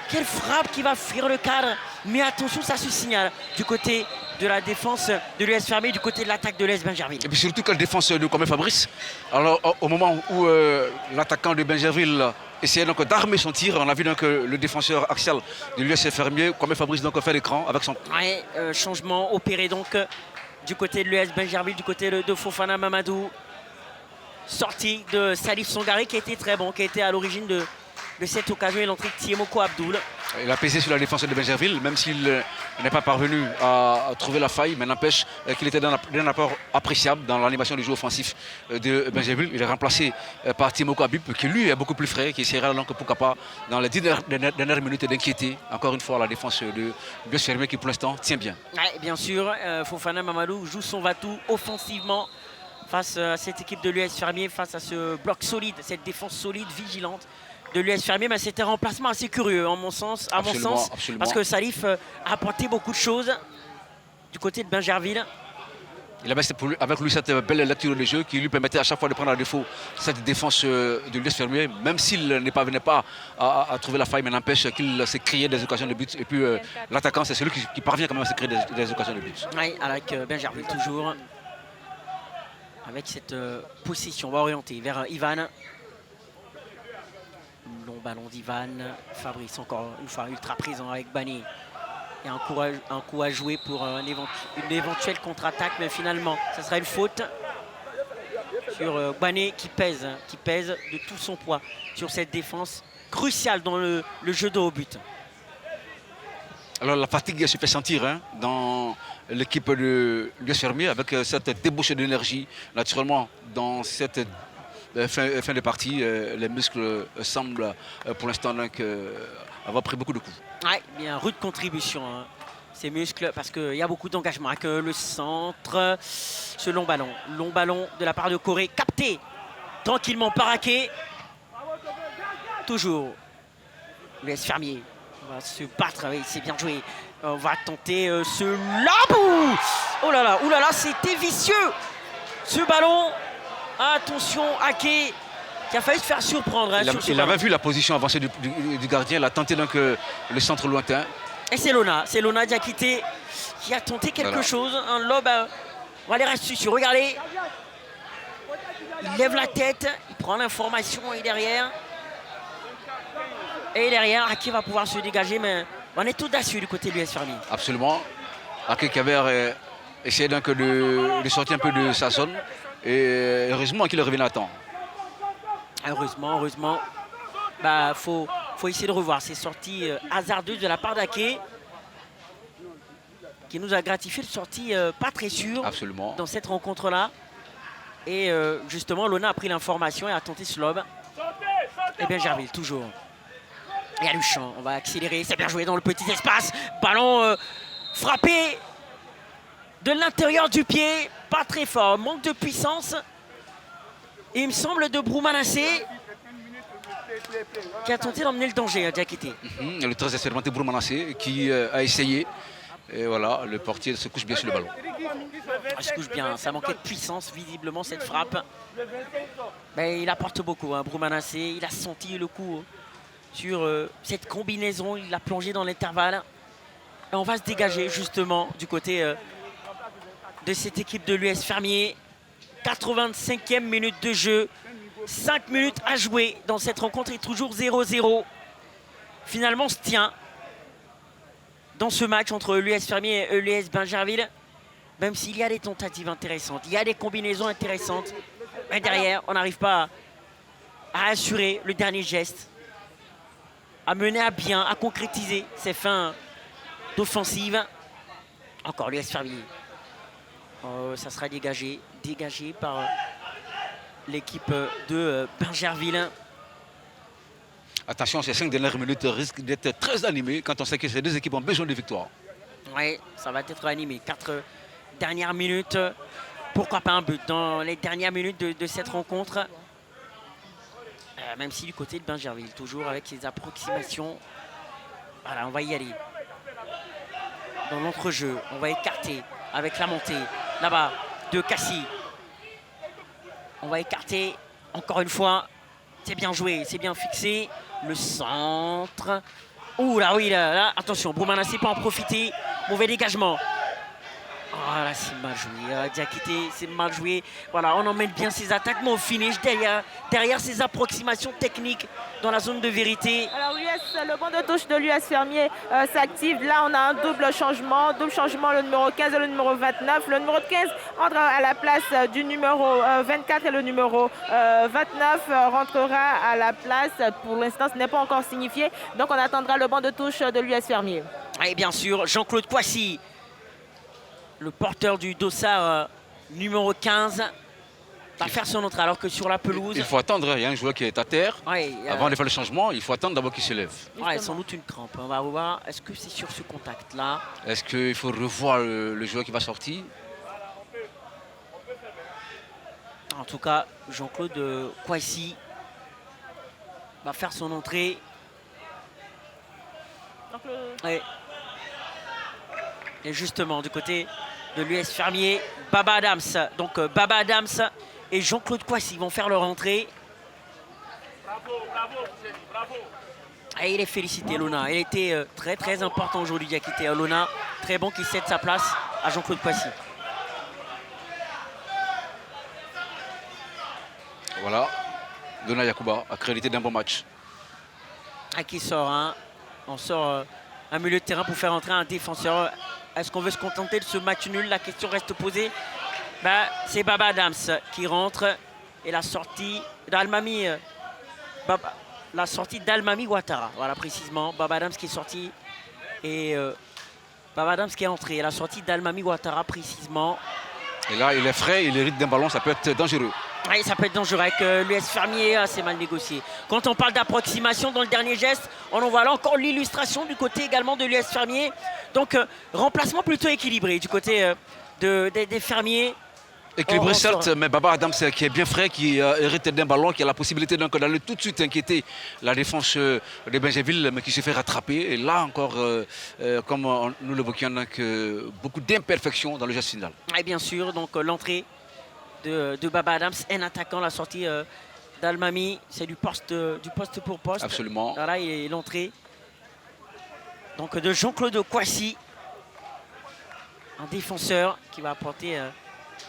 quelle frappe qui va fuir le cadre, mais attention, ça se signale du côté de la défense de l'US Fermier, du côté de l'attaque de l'US Bingerville. Et puis surtout quelle défense de Kwame Fabrice. Alors au moment où l'attaquant de Bingerville essayait donc d'armer son tir, on a vu donc le défenseur axial de l'US Fermier, Kwame Fabrice donc fait l'écran avec son... Ouais, changement opéré donc du côté de l'US Bingerville, du côté de Fofana Mamadou. Sortie de Salif Songari qui a été très bon, qui a été à l'origine de cette occasion et l'entrée de Tiemoko Abdoul. Il a pesé sur la défense de Bingerville, même s'il n'est pas parvenu à trouver la faille, mais n'empêche qu'il était d'un apport appréciable dans l'animation du jeu offensif de Bingerville. Il est remplacé par Tiemoko Abib, qui lui est beaucoup plus frais, qui essaiera donc pourquoi pas dans les 10 dernières minutes d'inquiéter encore une fois la défense de l'US Fermier qui pour l'instant tient bien. Ouais, bien sûr, Fofana Mamadou joue son va-tout offensivement face à cette équipe de l'US Fermier, face à ce bloc solide, cette défense solide, vigilante de l'US Fermier, mais c'était un remplacement assez curieux à mon sens, Absolument. Parce que Salif a apporté beaucoup de choses du côté de Bingerville. Il avait avec lui cette belle lecture de jeu qui lui permettait à chaque fois de prendre à défaut cette défense de l'US Fermier, même s'il ne parvenait pas à trouver la faille, mais n'empêche qu'il s'est créé des occasions de but. Et puis l'attaquant, c'est celui qui parvient quand même à se créer des occasions de but. Oui, avec Bingerville toujours. Avec cette possession, on va orienter vers Ivan. Long ballon d'Ivan. Fabrice encore une fois ultra présent avec Bané. Il y a un coup à jouer pour une éventuelle contre-attaque, mais finalement, ça sera une faute sur Bané qui pèse de tout son poids sur cette défense cruciale dans le jeu de haut but. Alors la fatigue se fait sentir hein, dans l'équipe de l'US Fermier avec cette débauche d'énergie. Naturellement, dans cette fin de partie, les muscles semblent pour l'instant avoir pris beaucoup de coups. Ouais, bien rude contribution, hein, ces muscles, parce qu'il y a beaucoup d'engagement avec le centre. Ce long ballon de la part de Corée, capté tranquillement par Aké. Toujours l'US Fermier. On va se battre, oui, c'est bien joué. On va tenter ce lob. Oh là là, c'était vicieux. Ce ballon. Attention, Aké qui a failli se faire surprendre. Hein, il avait vu la position avancée du gardien, il a tenté donc le centre lointain. Et c'est Lona Diakité qui a tenté quelque chose. Un lob. On va aller rester dessus. Regardez. Il lève la tête, il prend l'information et derrière. Aké va pouvoir se dégager, mais on est audacieux du côté de l'US Fermier. Absolument. Aké qui avait essayé donc de sortir un peu de sa zone. Et heureusement qu'il est revenu à temps. Heureusement. Faut essayer de revoir ces sorties hasardeuses de la part d'Aké. qui nous a gratifié de sortie pas très sûre Absolument. dans cette rencontre-là. Et justement, Lona a pris l'information et a tenté ce lob. Et bien Gerville, toujours. Il y a le champ, on va accélérer, c'est bien joué dans le petit espace. Ballon frappé de l'intérieur du pied, pas très fort, manque de puissance. Et il me semble de Broumanassé qui a tenté d'emmener le danger à Diakité. Le très expérimenté Broumanassé qui a essayé. Et voilà, le portier se couche bien sur le ballon. Il se couche bien, ça manquait de puissance visiblement cette frappe. Mais il apporte beaucoup, hein, Broumanassé. Il a senti le coup sur cette combinaison, il l'a plongé dans l'intervalle. Et on va se dégager justement du côté de cette équipe de l'US Fermier. 85e minute de jeu, 5 minutes à jouer dans cette rencontre, et toujours 0-0. Finalement, on se tient dans ce match entre l'US Fermier et l'US Bingerville, même s'il y a des tentatives intéressantes, il y a des combinaisons intéressantes, mais derrière, on n'arrive pas à assurer le dernier geste, à mener à bien, à concrétiser ces fins d'offensive. Encore l'US Fermier. Ça sera dégagé par l'équipe de Bingerville. Attention, ces 5 dernières minutes risquent d'être très animées quand on sait que ces deux équipes ont besoin de victoire. Oui, ça va être animé. 4 dernières minutes. Pourquoi pas un but dans les dernières minutes de cette rencontre. Même si du côté de Bingerville, toujours avec ses approximations. Voilà, on va y aller. Dans l'entrejeu, on va écarter avec la montée. Là-bas, de Cassie. On va écarter encore une fois. C'est bien joué, c'est bien fixé. Le centre. Ouh là, oui, là, attention, Broumanassé peut en profiter. Mauvais dégagement. Oh là, c'est mal joué. Diakité, c'est mal joué. Voilà, on emmène bien ses attaques, mais au finish, derrière ses approximations techniques dans la zone de vérité. Alors, le banc de touche de l'US Fermier s'active. Là, on a un double changement. Double changement, le numéro 15 et le numéro 29. Le numéro 15 entre à la place du numéro 24 et le numéro 29 rentrera à la place. Pour l'instant, ce n'est pas encore signifié. Donc, on attendra le banc de touche de l'US Fermier. Et bien sûr, Jean-Claude Kouassi, le porteur du dossard numéro 15, va faire son entrée, alors que sur la pelouse... Il faut attendre, il y a un joueur qui est à terre. Ouais, avant de faire le changement, il faut attendre d'abord qu'il se lève. Ouais, sans doute une crampe. On va voir, est-ce que c'est sur ce contact-là? Est-ce qu'il faut revoir le joueur qui va sortir? En tout cas, Jean-Claude Kouassi va faire son entrée. Ouais. Et justement, du côté de l'US Fermier, Baba Adams. Donc Baba Adams et Jean-Claude Kouassi vont faire leur entrée. Et il est félicité, Lona. Il était très très important aujourd'hui, Diakité. Lona, très bon qui cède sa place à Jean-Claude Kouassi. Voilà, Lona Yacouba, accrédité d'un bon match. Ah, qui sort, hein. On sort un milieu de terrain pour faire entrer un défenseur. Est-ce qu'on veut se contenter de ce match nul? La question reste posée. C'est Baba Adams qui rentre. Et la sortie d'Almami. La sortie d'Almami Ouattara. Voilà, précisément. Baba Adams qui est sorti. Et Baba Adams qui est entré. Et la sortie d'Almami Ouattara, précisément. Et là, il est frais, il hérite d'un ballon, ça peut être dangereux. Oui, ça peut être dangereux avec l'US Fermier, c'est mal négocié. Quand on parle d'approximation dans le dernier geste, on en voit là encore l'illustration du côté également de l'US Fermier. Donc, remplacement plutôt équilibré du côté des Fermiers. Équilibré certes, mais Baba Adams qui est bien frais, qui hérite d'un ballon, qui a la possibilité d'aller tout de suite inquiéter la défense de Bingerville, mais qui se fait rattraper. Et là encore, comme nous l'évoquions, beaucoup d'imperfections dans le geste final. Et bien sûr, donc l'entrée de Baba Adams, un attaquant, la sortie d'Almami, c'est du poste pour poste. Absolument. Voilà, et l'entrée donc de Jean-Claude Kouassi, un défenseur qui va apporter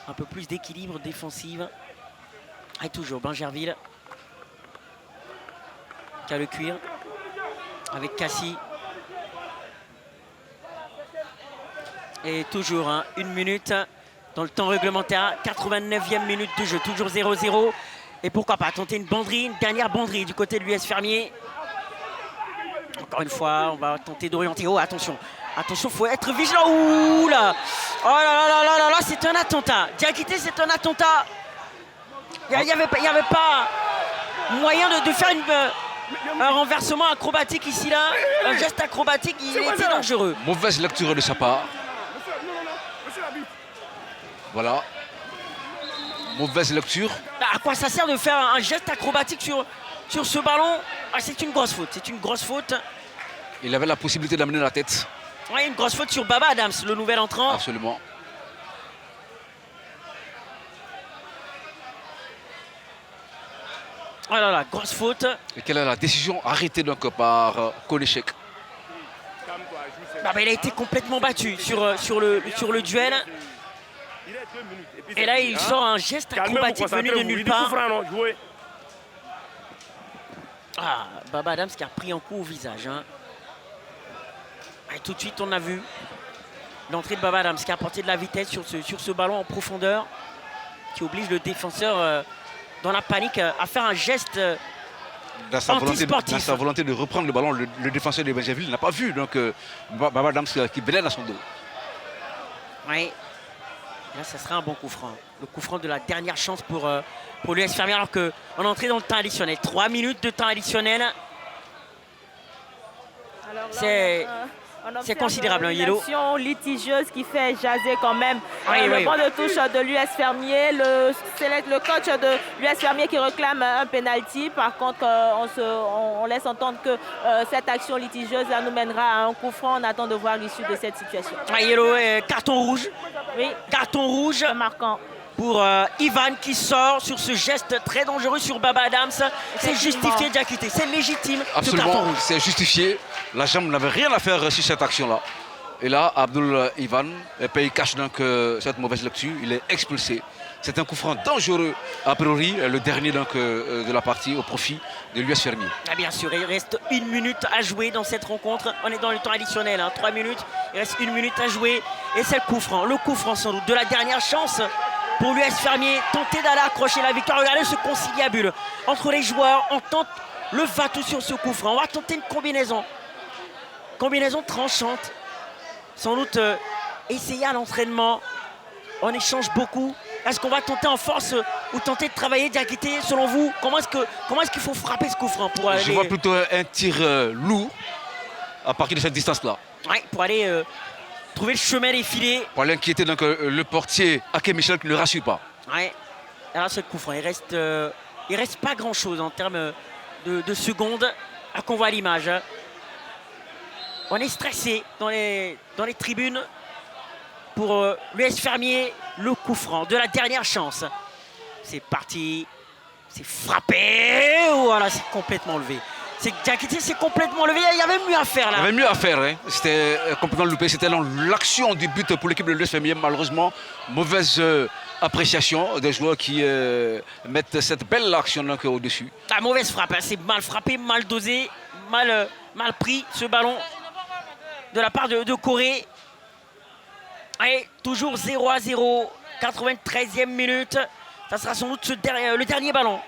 un peu plus d'équilibre défensif. Et toujours Bingerville qui a le cuir avec Cassie. Et toujours une minute dans le temps réglementaire, 89e minute de jeu, toujours 0-0. Et pourquoi pas tenter une banderie, une dernière banderie du côté de l'US Fermier. Encore une fois, on va tenter d'orienter. Oh, attention. Attention, il faut être vigilant. Ouh là. Oh là là là là là, c'est un attentat. Diakité, c'est un attentat. Il n'y avait pas moyen de faire un renversement acrobatique ici, là. Un geste acrobatique, il était dangereux. Mauvaise lecture de sa part. Voilà. Mauvaise lecture. À quoi ça sert de faire un geste acrobatique sur ce ballon? C'est une grosse faute. C'est une grosse faute. Il avait la possibilité d'amener la tête. Oui, une grosse faute sur Baba Adams, le nouvel entrant. Absolument. Oh là là, grosse faute. Et quelle est la décision arrêtée donc par Konechek? Il a été complètement battu sur le duel. Et là, il sort un geste acrobatique venu de nulle part. Ah, Baba Adams qui a pris un coup au visage. Hein. Et tout de suite, on a vu l'entrée de Baba Adams qui a apporté de la vitesse sur ce ballon en profondeur qui oblige le défenseur dans la panique à faire un geste dans sa anti-sportif. volonté de reprendre le ballon, le défenseur de Benjerville n'a pas vu. Donc, Baba Adams qui venait dans son dos. Oui. Là, ça sera un bon coup franc. Le coup franc de la dernière chance pour l'US Fermier alors qu'on est entré dans le temps additionnel. 3 minutes de temps additionnel. C'est considérable, hein, Yellow. Une action litigieuse qui fait jaser quand même. Oui, le banc de touche de l'US Fermier. C'est le coach de l'US Fermier qui réclame un penalty. Par contre, on laisse entendre que cette action litigieuse là, nous mènera à un coup franc. On attend de voir l'issue de cette situation. Oui, Yellow, carton rouge. Oui. Carton rouge. Marquant. Pour Ivan qui sort sur ce geste très dangereux sur Baba Adams. C'est justifié, Diakité. C'est légitime. Absolument, c'est justifié. La jambe n'avait rien à faire sur cette action-là. Et là, Abdul Ivan paye cash donc cette mauvaise lecture. Il est expulsé. C'est un coup franc dangereux, a priori, le dernier donc, de la partie au profit de l'US Fermier. Ah, bien sûr, il reste 1 minute à jouer dans cette rencontre. On est dans le temps additionnel, hein, 3 minutes. Il reste 1 minute à jouer. Et c'est le coup franc sans doute de la dernière chance pour l'US Fermier. Tenter d'aller accrocher la victoire. Regardez ce conciliabule entre les joueurs. On tente le va-tout sur ce coup franc. On va tenter une combinaison. Combinaison tranchante. Sans doute essayer à l'entraînement. On échange beaucoup. Est-ce qu'on va tenter en force ou tenter de travailler, Diakité, selon vous? Comment est-ce qu'il faut frapper ce coup franc pour aller... Je vois plutôt un tir lourd à partir de cette distance-là. Oui, pour aller trouver le chemin des filets. Pour aller inquiéter donc, le portier Ake Michel qui ne le rassure pas. Oui, alors ce coup franc, il reste pas grand-chose en termes de secondes à qu'on voit l'image. On est stressé dans les tribunes. Pour l'US Fermier, le coup franc de la dernière chance. C'est parti. C'est frappé. Voilà, c'est complètement levé. Diakité, c'est complètement levé. Il y avait mieux à faire là. Il y avait mieux à faire. Hein. C'était complètement loupé. C'était l'action du but pour l'équipe de l'US Fermier. Malheureusement, mauvaise appréciation des joueurs qui mettent cette belle action au-dessus. La mauvaise frappe. Hein. C'est mal frappé, mal dosé, mal pris ce ballon de la part de Corée. Et toujours 0-0, 93e minute. Ça sera sans doute le dernier ballon.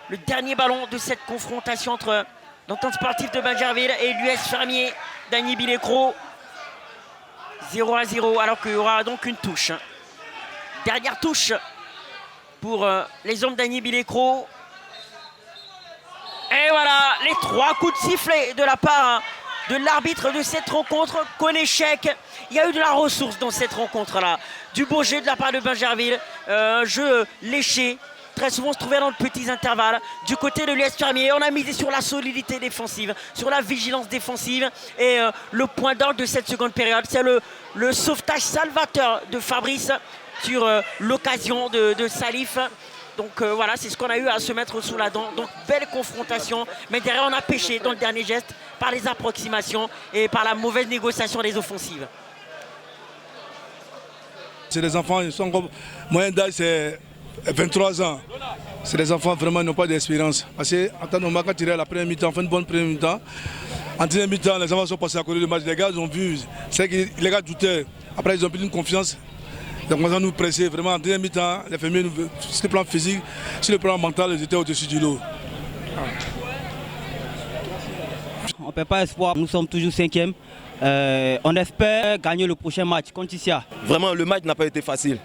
Le dernier ballon de cette confrontation entre l'entente sportive de Benjerville et l'US Fermier d'Agny Bilecro. 0-0, alors qu'il y aura donc une touche. Dernière touche pour les hommes d'Agny Bilecro. Et voilà, les 3 coups de sifflet de la part de l'arbitre de cette rencontre, Konechek. Il y a eu de la ressource dans cette rencontre-là. Du beau jeu de la part de Benjerville. Un jeu léché. Très souvent, on se trouvait dans de petits intervalles. Du côté de l'US Fermier, on a misé sur la solidité défensive, sur la vigilance défensive. Et le point d'orgue de cette seconde période, c'est le sauvetage salvateur de Fabrice sur l'occasion de Salif. Donc voilà, c'est ce qu'on a eu à se mettre sous la dent. Donc belle confrontation. Mais derrière, on a pêché dans le dernier geste par les approximations et par la mauvaise négociation des offensives. C'est des enfants, ils sont comme... Moyen d'âge, c'est 23 ans. C'est des enfants vraiment qui n'ont pas d'expérience. Parce qu'en tant que quand tu es à la première mi-temps, on fait une bonne première mi-temps. En deuxième mi-temps, les enfants sont passés à côté du match. Les gars, ils ont vu, c'est que les gars doutaient. Après, ils ont pris une confiance. Donc, on va nous presser. Vraiment, en deuxième mi-temps, les fermiers, sur le plan physique, sur le plan mental, ils étaient au-dessus du lot. ne perd pas espoir. Nous sommes toujours 5e. On espère gagner le prochain match contre Issia. Vraiment, le match n'a pas été facile.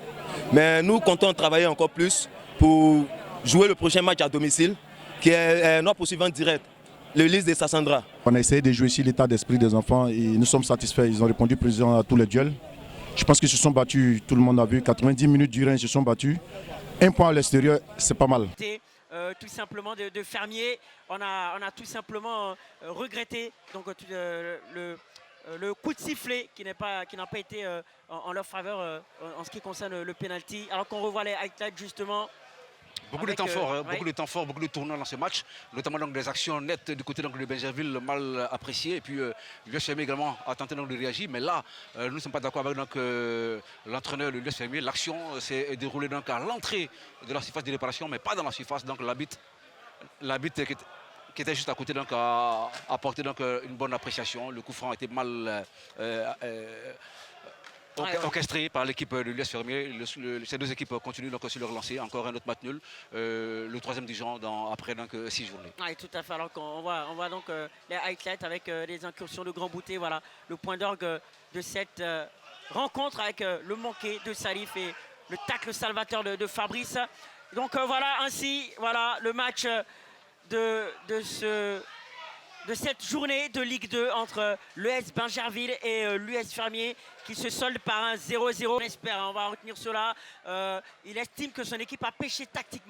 Mais nous comptons travailler encore plus pour jouer le prochain match à domicile, qui est notre poursuivant direct, le Lys de Sassandra. On a essayé de jouer ici l'état d'esprit des enfants et nous sommes satisfaits. Ils ont répondu présent à tous les duels. Je pense qu'ils se sont battus, tout le monde a vu, 90 minutes durant, ils se sont battus. Un point à l'extérieur, c'est pas mal. Tout simplement de Fermier, on a tout simplement regretté donc, le coup de sifflet qui n'a pas été en leur faveur en ce qui concerne le penalty. Alors qu'on revoit les highlights justement. Beaucoup de temps forts, beaucoup de tournants dans ce match, notamment donc, des actions nettes du côté donc, de Benjerville mal appréciées. Et puis l'US Fermier également a tenté donc, de réagir. Mais là, nous ne sommes pas d'accord avec l'entraîneur de l'US Fermier. L'action s'est déroulée donc, à l'entrée de la surface de réparation, mais pas dans la surface. Donc l'arbitre qui était juste à côté donc, a apporté donc, une bonne appréciation. Le coup franc a été mal orchestré par l'équipe de l'US Fermier. Ces deux équipes continuent donc sur leur lancée. Encore un autre match nul. Le troisième du genre après donc, 6 journées. Oui, tout à fait. Alors qu'on voit donc les highlights avec les incursions de Grand Bouté. Voilà le point d'orgue de cette rencontre avec le manqué de Salif et le tacle salvateur de Fabrice. Donc voilà ainsi le match de cette journée de Ligue 2 entre l'US Benjerville et l'US Fermier qui se solde par un 0-0. On espère, on va retenir cela. Il estime que son équipe a pêché tactiquement.